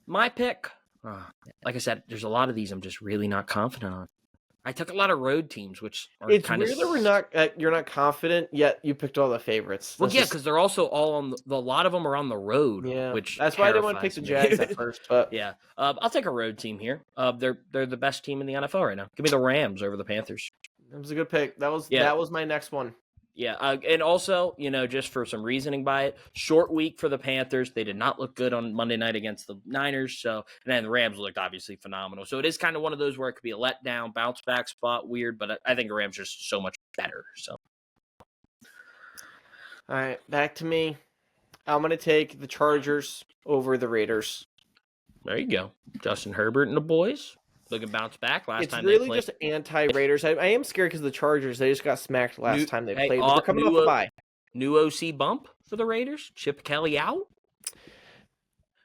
My pick, like I said, there's a lot of these I'm just really not confident on. I took a lot of road teams, which are It's kind of weird that we're not you're not confident yet. You picked all the favorites. well, That's yeah, just- because they're also all on a lot of them are on the road, yeah. which That's why I didn't want to pick terrifies the me. Jags at first, but Yeah, I'll take a road team here. They're the best team in the NFL right now. Give me the Rams over the Panthers. it was a good pick. That Yeah. was my next one. Yeah, and also, just for some reasoning by it, short week for the Panthers. They did not look good on Monday night against the Niners. So, and then the Rams looked obviously phenomenal. So it is kind of one of those where it could be a letdown, bounce back spot, weird. But I think the Rams are so much better. So, All right, back to me. I'm gonna take the Chargers over the Raiders. there you go, Justin Herbert and the boys looking bounce back. Last It's time really they played, just anti-Raiders. I am scared because the Chargers, they just got smacked last time they hey, played. But they're coming off a bye. new OC bump for the Raiders. Chip Kelly out.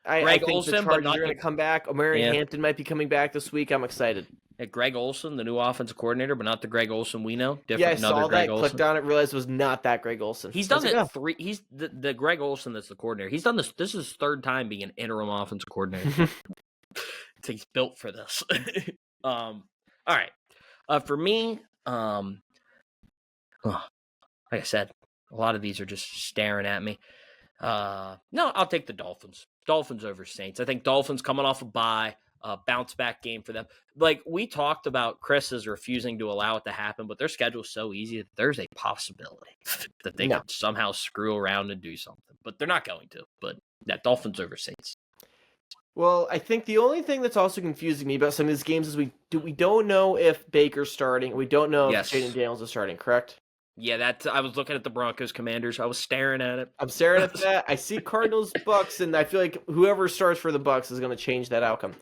I Greg think Olsen, the but Chargers not are going the- to come back. Omari Yeah. Hampton might be coming back this week. I'm excited. Greg Olsen, the new offensive coordinator, but not the Greg Olsen we know. Different, Yeah, I another saw Greg that, Olsen. clicked on it, realized it was not that Greg Olsen. He's I done was it like, oh. three. He's the Greg Olsen that's the coordinator. He's done this. This is his third time being an interim offensive coordinator. He's built for this. All right. For me, like I said, a lot of these are just staring at me. No, I'll take the Dolphins. Dolphins over Saints. I think Dolphins coming off a bye. Bounce back game for them. Like we talked about, Chris is refusing to allow it to happen, but their schedule's so easy that there's a possibility that they could somehow screw around and do something, but they're not going to. But that Dolphins over Saints. Well, I think the only thing that's also confusing me about some of these games is we don't know if Baker's starting. We don't know Yes. if Jaden Daniels is starting, correct? Yeah, I was looking at the Broncos Commanders. I was staring at it. I'm staring at that. I see Cardinals Bucks, and I feel like whoever starts for the Bucks is going to change that outcome.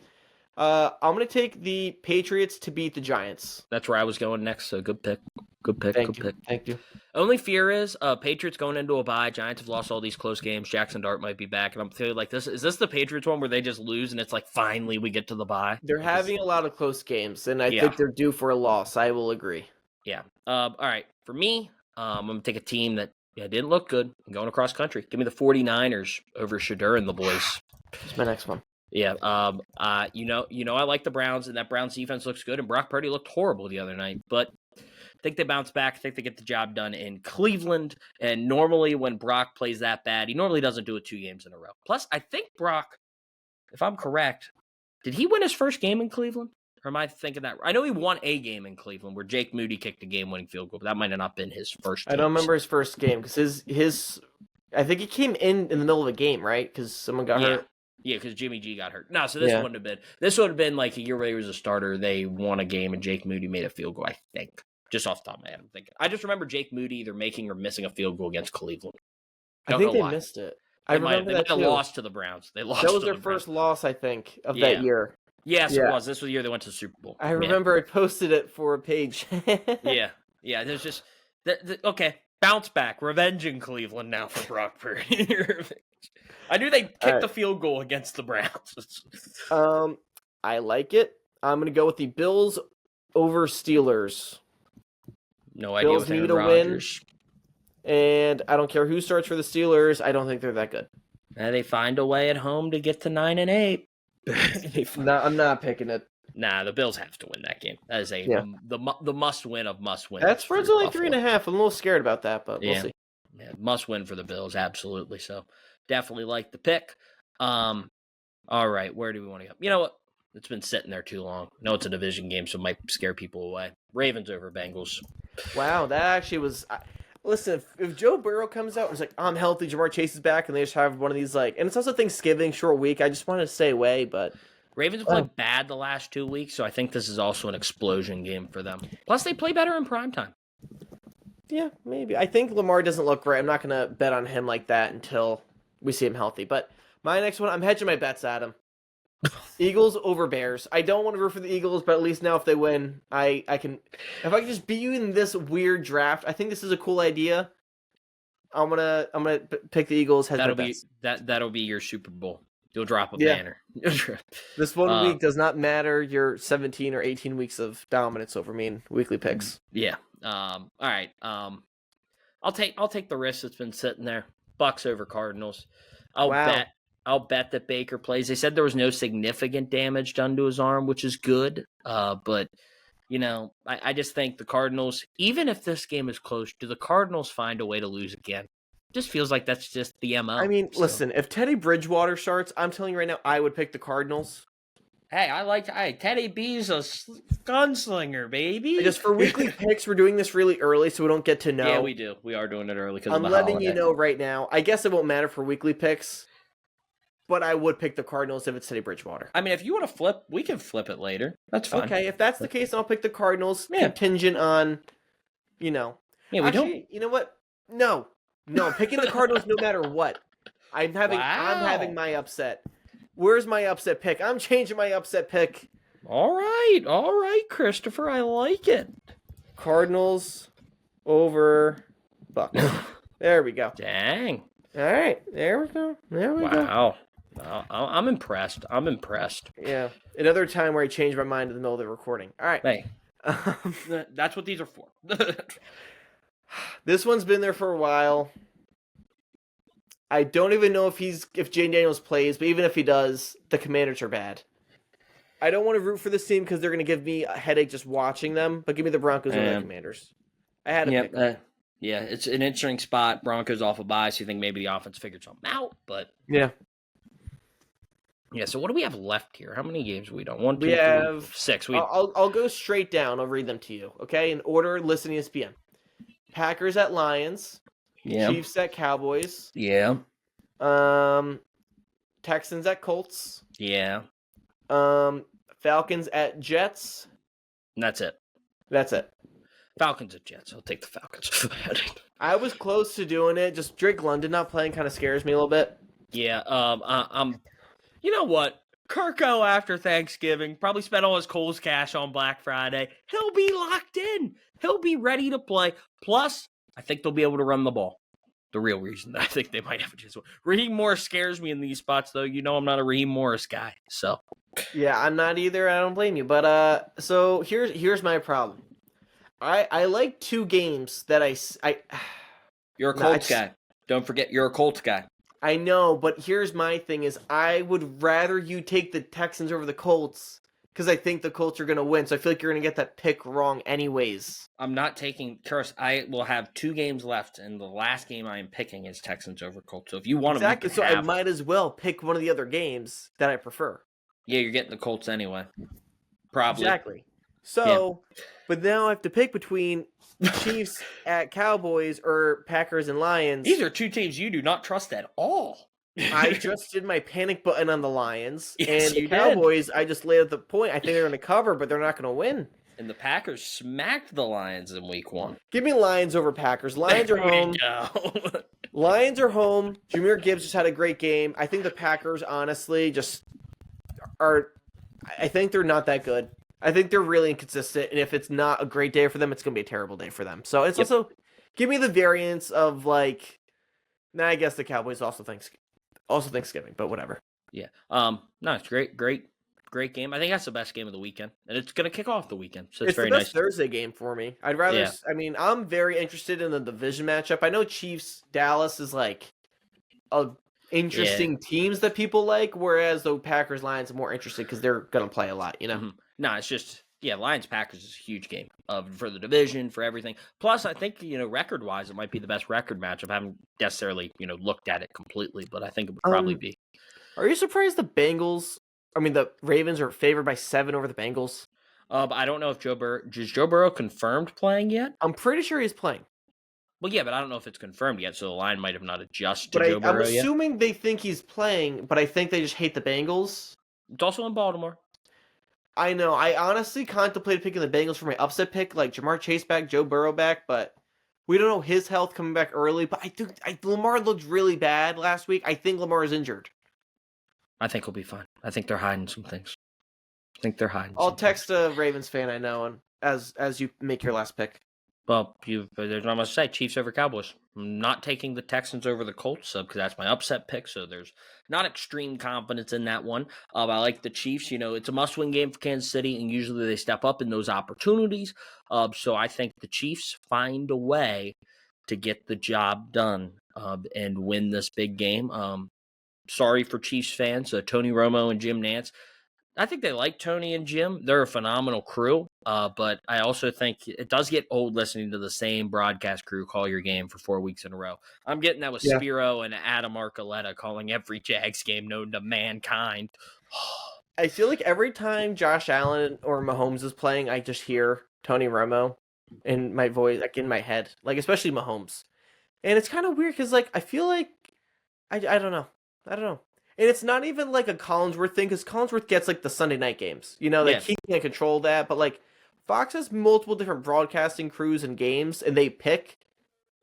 I'm going to take the Patriots to beat the Giants. That's where I was going next. So good pick. Good pick. Thank good you. pick. Thank you. Only fear is Patriots going into a bye. Giants have lost all these close games. Jackson Dart might be back, and I'm feeling like this. Is this the Patriots one where they just lose and it's like finally we get to the bye? They're having a lot of close games, and I Yeah. think they're due for a loss. I will agree. Yeah. All right. For me, I'm going to take a team that didn't look good. I'm going across country. Give me the 49ers over Shadur and the boys. That's my next one. Yeah. I like the Browns, and that Browns defense looks good, and Brock Purdy looked horrible the other night, but I think they bounce back. I think they get the job done in Cleveland, and normally when Brock plays that bad, he normally doesn't do it 2 games in a row. Plus, I think Brock, if I'm correct, did he win his first game in Cleveland? Or am I thinking that? I know he won a game in Cleveland where Jake Moody kicked a game-winning field goal, but that might have not been his first. I don't remember his first game because his I think he came in the middle of a game, right? Because someone got hurt. Yeah, because Jimmy G got hurt. No, so this Yeah. wouldn't have been. This would have been like a year where he was a starter. They won a game and Jake Moody made a field goal. I think, just off the top of my head, I'm thinking. I just remember Jake Moody either making or missing a field goal against Cleveland. I think they missed it. I remember they that might too. have lost to the Browns. They lost. That was to their the first Browns. loss, I think, of Yeah. that year. Yes, Yeah. it was. This was the year they went to the Super Bowl. I remember I posted it for a page. Yeah, there's just okay. Bounce back, revenge in Cleveland now for Brock Purdy. I knew they kicked right. the field goal against the Browns. I like it. I'm gonna go with the Bills over Steelers, No idea Bills with need Aaron a win. Rodgers. and I don't care who starts for the Steelers. I don't think they're that good. And they find a way at home to get to 9-8. No, I'm not picking it. Nah, the Bills have to win that game. That is the must win of must win. That spread's only 3.5. I'm a little scared about that, but we'll Yeah. see. Yeah, must win for the Bills, absolutely. So definitely like the pick. All right, where do we want to go? You know what? It's been sitting there too long. I know it's a division game, so it might scare people away. Ravens over Bengals. Wow, that actually was. Listen, if Joe Burrow comes out and is like, I'm healthy, Jamar Chase is back, and they just have one of these, like, and it's also Thanksgiving, short week, I just want to stay away, but. Ravens have played bad the last 2 weeks, so I think this is also an explosion game for them. Plus, they play better in primetime. Yeah, maybe. I think Lamar doesn't look great. I'm not going to bet on him like that until we see him healthy. But my next one, I'm hedging my bets, Adam. Eagles over Bears. I don't want to root for the Eagles, but at least now if they win, I can. If I can just beat you in this weird draft, I think this is a cool idea. I'm gonna pick the Eagles. That'll be your Super Bowl. You'll drop a Yeah. banner. This 1 week does not matter your 17 or 18 weeks of dominance over me in weekly picks. Yeah. All right. I'll take the risk that's been sitting there. Bucks over Cardinals. I'll bet that Baker plays. They said there was no significant damage done to his arm, which is good. But I just think the Cardinals, even if this game is close, do the Cardinals find a way to lose again? Just feels like that's just the MO. I mean, listen, if Teddy Bridgewater starts, I'm telling you right now, I would pick the Cardinals. Hey, Teddy B's a gunslinger, baby. Just for weekly picks, we're doing this really early so we don't get to know. Yeah, we do. We are doing it early because I'm letting you know right now. I guess it won't matter for weekly picks, but I would pick the Cardinals if it's Teddy Bridgewater. I mean, if you want to flip, we can flip it later. That's fine. Okay, if that's the case, I'll pick the Cardinals contingent on, Yeah, Actually, you know what? No, I'm picking the Cardinals no matter what. I'm having my upset. Where's my upset pick? I'm changing my upset pick. All right, Christopher. I like it. Cardinals over Bucks. There we go. Dang. All right, there we go. Wow. I'm impressed. Yeah, another time where I changed my mind in the middle of the recording. All right. Hey, that's what these are for. This one's been there for a while. I don't even know if Jane Daniels plays, but even if he does, the Commanders are bad. I don't want to root for this team because they're going to give me a headache just watching them, but give me the Broncos over the Commanders. I had to pick them. Yeah, it's an interesting spot. Broncos off a bye, so you think maybe the offense figured something out, but yeah. Yeah, so what do we have left here? How many games have we done? 1, 2, we 3, have 6. I'll go straight down. I'll read them to you, okay? In order, listen to ESPN. Packers at Lions. Yeah. Chiefs at Cowboys. Yeah. Texans at Colts. Yeah. Falcons at Jets. And that's it. Falcons at Jets. I'll take the Falcons for that. I was close to doing it. Just Drake London not playing kind of scares me a little bit. Yeah. You know what? Kirko after Thanksgiving probably spent all his Kohl's cash on Black Friday. He'll be locked in. He'll be ready to play. Plus, I think they'll be able to run the ball. The real reason that I think they might have a chance. Raheem Morris scares me in these spots, though. You know I'm not a Raheem Morris guy, so. Yeah, I'm not either. I don't blame you. But so here's my problem. I like two games that I. You're a Colts guy. Don't forget, you're a Colts guy. I know, but here's my thing: is I would rather you take the Texans over the Colts because I think the Colts are going to win. So I feel like you're going to get that pick wrong, anyways. I'm not taking Curse. I will have 2 games left, and the last game I am picking is Texans over Colts. So if you want to, so I might as well pick one of the other games that I prefer. Yeah, you're getting the Colts anyway. Probably. Exactly. So, but now I have to pick between Chiefs at Cowboys or Packers and Lions. These are 2 teams you do not trust at all. I just did my panic button on the Lions. Yes, and the Cowboys, I just laid at the point. I think they're going to cover, but they're not going to win. And the Packers smacked the Lions in week 1. Give me Lions over Packers. Lions are home. Lions are home. Jahmyr Gibbs just had a great game. I think the Packers, honestly, just are... I think they're not that good. I think they're really inconsistent, and if it's not a great day for them, it's going to be a terrible day for them. So it's also... Give me the variance of, like... Nah, I guess the Cowboys also Thanksgiving, but whatever. Yeah. No, it's great game. I think that's the best game of the weekend, and it's going to kick off the weekend. So it's very the nice. best Thursday game for me. I'd rather. Yeah. I mean, I'm very interested in the division matchup. I know Chiefs Dallas is like a interesting teams that people like, whereas the Packers Lions are more interested because they're going to play a lot. You know. Mm-hmm. No, it's just Lions Packers is a huge game for the division, for everything. Plus, I think record wise, it might be the best record matchup. I haven't necessarily looked at it completely, but I think it would probably be. Are you surprised the Ravens are favored by 7 over the Bengals? I don't know if is Joe Burrow confirmed playing yet? I'm pretty sure he's playing. Well, yeah, but I don't know if it's confirmed yet, so the line might have not adjusted to Joe Burrow yet. I'm assuming they think he's playing, but I think they just hate the Bengals. It's also in Baltimore. I know. I honestly contemplated picking the Bengals for my upset pick, like Jamar Chase back, Joe Burrow back, but we don't know his health coming back early. But Lamar looked really bad last week. I think Lamar is injured. I think he'll be fine. I think they're hiding some things. I'll text a Ravens fan I know, and as you make your last pick. Well, there's not much to say. Chiefs over Cowboys. I'm not taking the Texans over the Colts because that's my upset pick. So there's not extreme confidence in that one. I like the Chiefs. It's a must-win game for Kansas City, and usually they step up in those opportunities. So I think the Chiefs find a way to get the job done and win this big game. Sorry for Chiefs fans, Tony Romo and Jim Nantz. I think they like Tony and Jim. They're a phenomenal crew. But I also think it does get old listening to the same broadcast crew call your game for 4 weeks in a row. I'm getting that with Spiro and Adam Archuleta calling every Jags game known to mankind. I feel like every time Josh Allen or Mahomes is playing, I just hear Tony Romo in my voice, like in my head, like especially Mahomes. And it's kind of weird because like I feel like I don't know. And it's not even like a Collinsworth thing because Collinsworth gets like the Sunday night games. You know, like he can control that, but like Fox has multiple different broadcasting crews and games, and they pick.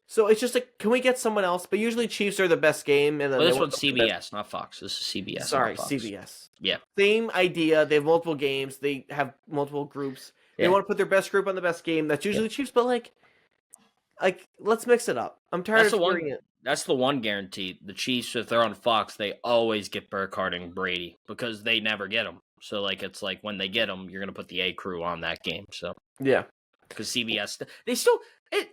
So it's just like, can we get someone else? But usually Chiefs are the best game, and then this one's CBS, not Fox. This is CBS. Sorry, CBS. Yeah, same idea. They have multiple games. They have multiple groups. They want to put their best group on the best game. That's usually Chiefs, but like let's mix it up. I'm tired of hearing it. That's the one guarantee. The Chiefs, if they're on Fox, they always get Burkhardt and Brady because they never get them. So, like, it's like when they get them, you're going to put the A crew on that game. So, yeah. Because CBS, they still,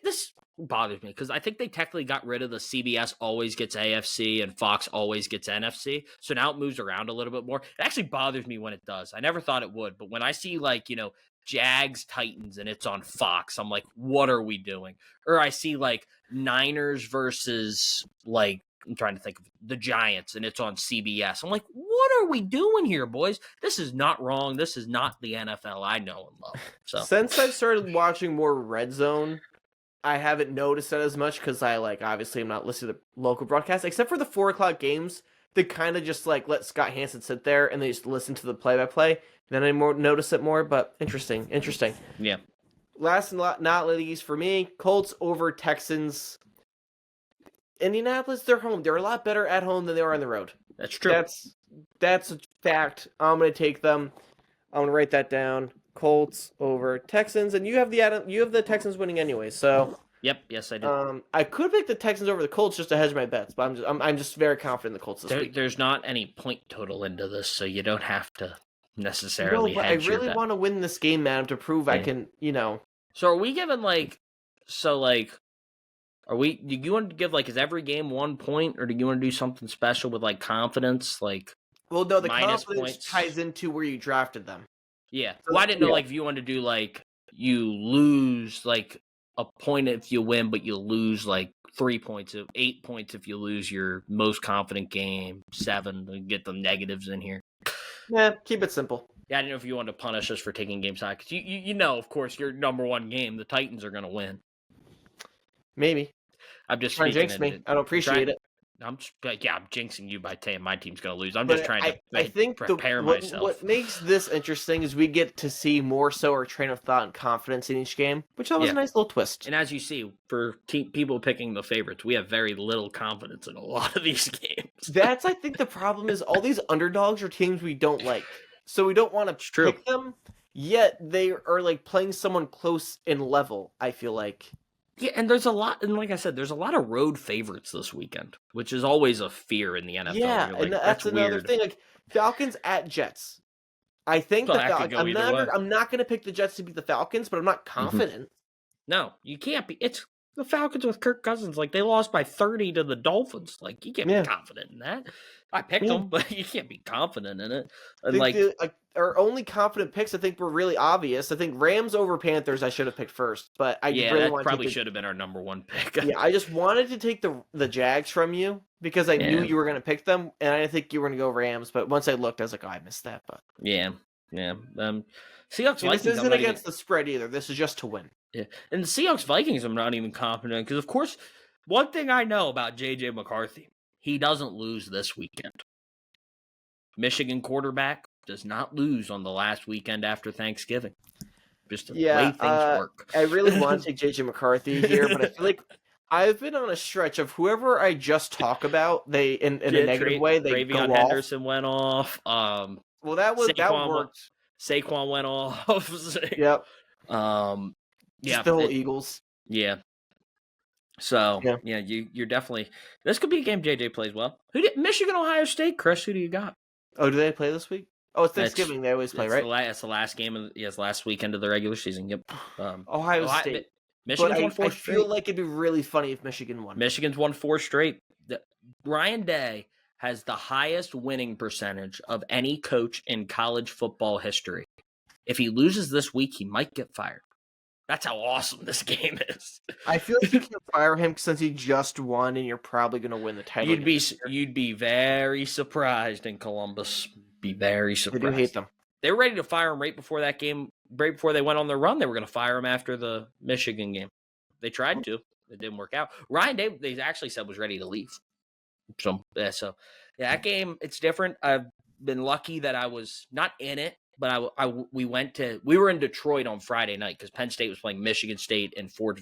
this bothers me because I think they technically got rid of the CBS always gets AFC and Fox always gets NFC. So now it moves around a little bit more. It actually bothers me when it does. I never thought it would. But when I see, like, Jags Titans and it's on Fox, I'm like, what are we doing? Or I see like Niners versus like I'm trying to think of the Giants and it's on CBS. I'm like, what are we doing here, boys? This is not wrong. This is not the NFL I know and love. So since I've started watching more Red Zone, I haven't noticed that as much because I obviously I'm not listening to local broadcasts except for the 4:00 games. They kind of just like let Scott Hansen sit there and they just listen to the play-by-play. Then I notice it more, but interesting. Yeah. Last and not least for me, Colts over Texans. Indianapolis, they're home. They're a lot better at home than they are on the road. That's true. That's a fact. I'm going to take them. I'm going to write that down. Colts over Texans, and you have the Texans winning anyway. So. Yep. Yes, I do. I could pick the Texans over the Colts just to hedge my bets, but I'm just very confident in the Colts this week. There's not any point total into this, so you don't have to necessarily. No, but I really want to win this game, man, to prove I can. So are we giving Are we? Do you want to give is every game 1 point, or do you want to do something special with confidence, Well, no, the confidence points ties into where you drafted them. Yeah. So well, I didn't know if you wanted to do you lose a point if you win, but you lose 3 points, 8 points if you lose your most confident game, 7 to get the negatives in here. Yeah, keep it simple. Yeah, I didn't know if you wanted to punish us for taking game side because you know, of course, your number one game, the Titans are going to win. Maybe. I'm just trying to jinx me. I don't appreciate it. I'm jinxing you by saying my team's going to lose. I'm just trying to I think prepare myself. What makes this interesting is we get to see more so our train of thought and confidence in each game, which was a nice little twist. And as you see, for people picking the favorites, we have very little confidence in a lot of these games. That's, I think, the problem is all these underdogs are teams we don't like. So we don't want to pick them, yet they are playing someone close in level, I feel like. Yeah, and there's a lot, and like I said, there's a lot of road favorites this weekend, which is always a fear in the NFL. Yeah, and that's another weird. thing. Falcons at Jets. I think I'm not going to pick the Jets to beat the Falcons, but I'm not confident. Mm-hmm. No, you can't be. It's the Falcons with Kirk Cousins. They lost by 30 to the Dolphins. You can't be confident in that. I picked them, but you can't be confident in it. And our only confident picks, I think, were really obvious. I think Rams over Panthers I should have picked first, but that probably should have been our number one pick. Yeah, I just wanted to take the Jags from you because I knew you were going to pick them, and I didn't think you were going to go Rams. But once I looked, I was like, I missed that. But yeah. Seahawks. This isn't against the spread either. This is just to win. Yeah, and the Seahawks Vikings, I'm not even confident because, of course, one thing I know about JJ McCarthy, he doesn't lose this weekend. Michigan quarterback does not lose on the last weekend after Thanksgiving. Just the way things work. I really want to take JJ McCarthy here, but I feel like I've been on a stretch of whoever I just talk about, they in a negative way, they go off. Henderson went off. Well, that worked. Saquon went off. Yep. Yeah, the whole Eagles. Yeah. So you're definitely. This could be a game JJ plays well. Michigan, Ohio State, Chris? Who do you got? Oh, do they play this week? Oh, it's Thanksgiving. They always play, right? It's the last game of last weekend of the regular season. Yep. Ohio State. Michigan's won 4 straight. I feel like it'd be really funny if Michigan won. Michigan's won 4 straight. Ryan Day has the highest winning percentage of any coach in college football history. If he loses this week, he might get fired. That's how awesome this game is. I feel like you can't fire him since he just won, and you're probably going to win the title. You'd be very surprised in Columbus. Be very surprised. I do hate them. They were ready to fire him right before that game, right before they went on their run. They were going to fire him after the Michigan game. They tried to. It didn't work out. Ryan Day, they actually said, was ready to leave. So that game, it's different. I've been lucky that I was not in it, but we were in Detroit on Friday night because Penn State was playing Michigan State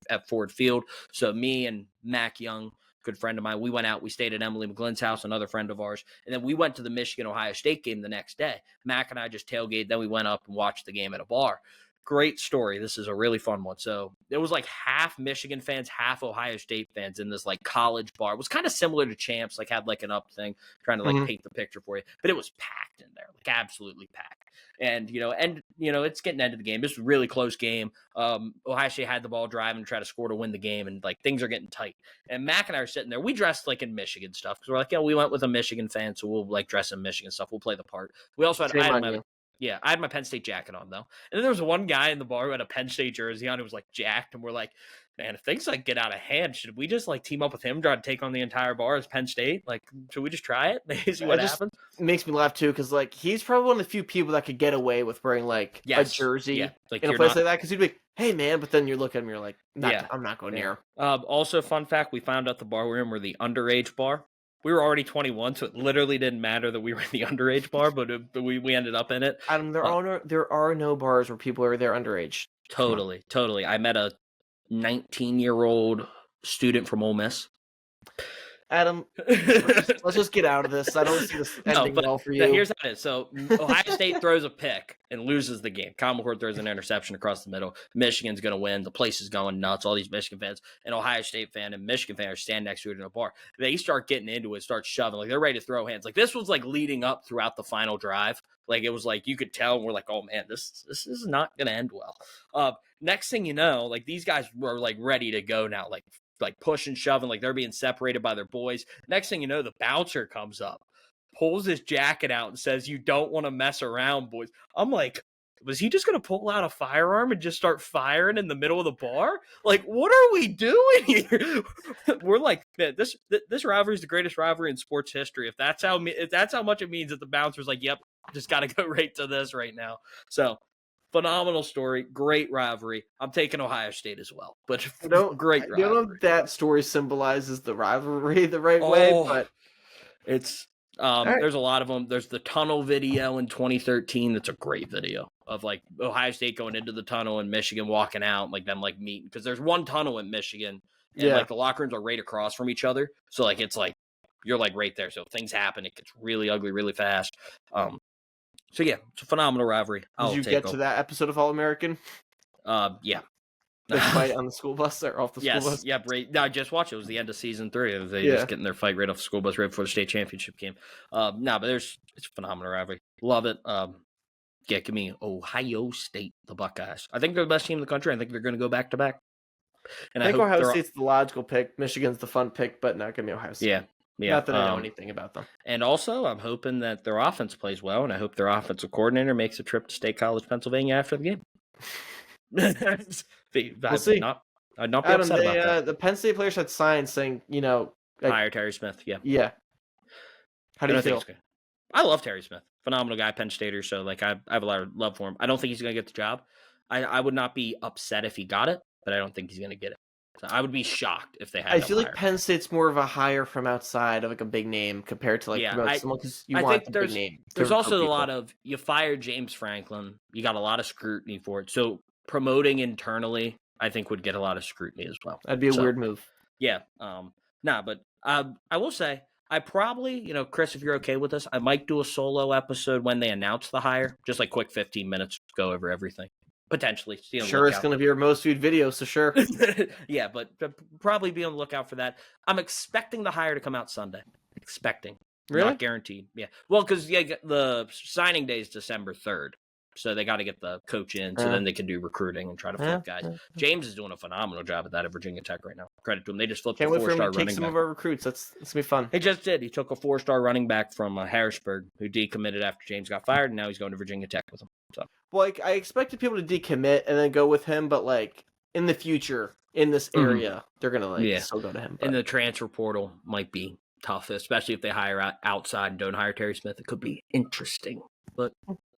at Ford Field. So me and Mac Young, good friend of mine, we went out. We stayed at Emily McGlynn's house, another friend of ours, and then we went to the Michigan-Ohio State game the next day. Mac and I just tailgated. Then we went up and watched the game at a bar. Great story. This is a really fun one. So it was like half Michigan fans, half Ohio State fans in this like college bar. It was kind of similar to Champs, like had like an up thing, trying to like paint the picture for you. But it was packed in there, like absolutely packed. And it's getting into the game. This was a really close game. Ohio State had the ball driving to try to score to win the game, and like things are getting tight. And Mac and I are sitting there. We dressed like in Michigan stuff because we're like, we went with a Michigan fan, so we'll like dress in Michigan stuff. We'll play the part. We also had I had my Penn State jacket on, though. And then there was one guy in the bar who had a Penn State jersey on who was, like, jacked. And we're like, man, if things, like, get out of hand, should we just, like, team up with him, try to take on the entire bar as Penn State? Like, should we just try it? See what happens? It makes me laugh, too, because, like, he's probably one of the few people that could get away with wearing, like, a jersey like, in a place like that. Because he'd be like, hey, man. But then you look at him, you're like, I'm not going near him. Also, fun fact, we found out the bar we're in were the underage bar. We were already 21, so it literally didn't matter that we were in the underage bar, but we ended up in it. Adam, there are no bars where people are there underage. Totally. I met a 19-year-old student from Ole Miss. Adam, let's just get out of this. I don't see this ending well for you. Here's how it is. So Ohio State throws a pick and loses the game. Kyle McCord throws an interception across the middle. Michigan's going to win. The place is going nuts. All these Michigan fans, an Ohio State fan and Michigan fan are standing next to it in a bar. They start getting into it, start shoving. Like they're ready to throw hands. Like this was like leading up throughout the final drive. Like it was like you could tell. And we're like, oh man, this is not going to end well. Next thing you know, like these guys were like ready to go now. Like pushing, shoving, like they're being separated by their boys. Next thing you know, the bouncer comes up, pulls his jacket out and says, you don't want to mess around, boys. I'm like, was he just going to pull out a firearm and just start firing in the middle of the bar? Like, what are we doing here? We're like, man, this rivalry is the greatest rivalry in sports history. If that's how much it means that the bouncer's like, yep, just got to go right to this right now. So phenomenal story, great rivalry. I'm taking Ohio State as well, but great rivalry. I don't know if that story symbolizes the rivalry the right way, but it's there's a lot of them. There's the tunnel video in 2013. That's a great video of like Ohio State going into the tunnel and Michigan walking out, like them like meeting because there's one tunnel in Michigan and like the locker rooms are right across from each other. So like it's like you're like right there. So if things happen, it gets really ugly really fast. So yeah, it's a phenomenal rivalry. Did you get to that episode of All American? Yeah. The fight on the school bus or off the school bus? Yeah, right. No, I just watched it. It was the end of season 3. They just getting their fight right off the school bus right before the state championship game. But it's a phenomenal rivalry. Love it. Give me Ohio State, the Buckeyes. I think they're the best team in the country. I think they're going to go back to back. And I think Ohio State's the logical pick. Michigan's the fun pick, but not going to be Ohio State. Yeah. Not that I know anything about them. And also, I'm hoping that their offense plays well, and I hope their offensive coordinator makes a trip to State College, Pennsylvania after the game. We'll see. I'd not be upset about that. The Penn State players had signs saying, hire Terry Smith. Yeah. How do you feel? I love Terry Smith. Phenomenal guy, Penn Stater. So, like, I have a lot of love for him. I don't think he's going to get the job. I would not be upset if he got it, but I don't think he's going to get it. So I would be shocked if they had. I feel like Penn State's more of a hire from outside of like a big name compared to like someone because you want a big name. There's also a lot of you fired James Franklin. You got a lot of scrutiny for it. So promoting internally, I think would get a lot of scrutiny as well. That'd be a weird move. Yeah. But I will say I probably, Chris, if you're okay with this, I might do a solo episode when they announce the hire, just like quick 15 minutes, go over everything. Potentially. Sure, it's going to be our most viewed video, so sure. Yeah, but probably be on the lookout for that. I'm expecting the hire to come out Sunday. Expecting. Really? Not guaranteed. Yeah. Well, because the signing day is December 3rd. So they got to get the coach in, so then they can do recruiting and try to flip guys. James is doing a phenomenal job at that at Virginia Tech right now. Credit to him. They just flipped a 4-star running back. Some of our recruits. That's gonna be fun. He just did. He took a 4-star running back from Harrisburg who decommitted after James got fired, and now he's going to Virginia Tech with him. So, well, I expected people to decommit and then go with him, but like in the future, in this area, they're gonna still go to him. And the transfer portal might be tough, especially if they hire outside and don't hire Terry Smith. It could be interesting, but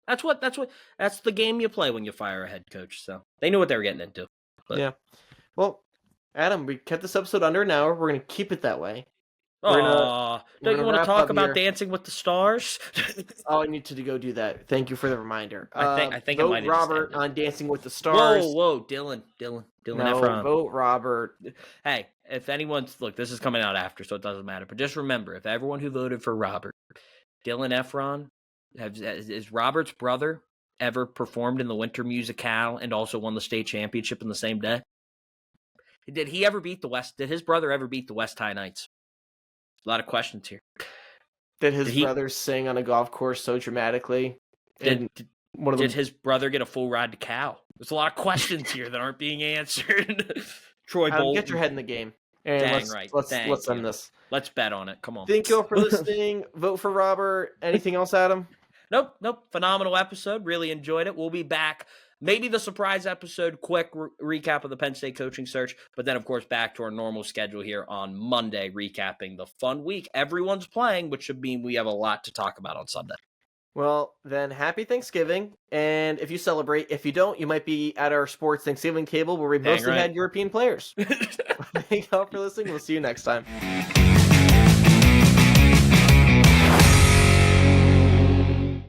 that's the game you play when you fire a head coach. So they knew what they were getting into. But. Yeah. Well, Adam, we kept this episode under an hour. We're gonna keep it that way. Don't you want to talk about Dancing with the Stars? Oh, I need to go do that. Thank you for the reminder. I think vote it might have Robert on Dancing with the Stars. Whoa, Dylan Efron. Vote Robert. Hey, if anyone's this is coming out after, so it doesn't matter. But just remember, if everyone who voted for Robert, Dylan Efron, is Robert's brother ever performed in the Winter Musicale and also won the state championship in the same day? Did he ever beat the West? Did his brother ever beat the West High Knights? A lot of questions here. Did his brother sing on a golf course so dramatically? Did his brother get a full ride to Cal? There's a lot of questions here that aren't being answered. Troy Bolton. Get your head in the game. And let's end this. Let's bet on it. Come on. Thank you all for listening. Vote for Robert. Anything else, Adam? Nope. Phenomenal episode. Really enjoyed it. We'll be back. Maybe the surprise episode, quick recap of the Penn State coaching search, but then, of course, back to our normal schedule here on Monday, recapping the fun week everyone's playing, which should mean we have a lot to talk about on Sunday. Well, then, happy Thanksgiving, and if you celebrate, if you don't, you might be at our sports Thanksgiving table where we mostly had European players. Thank you all for listening. We'll see you next time.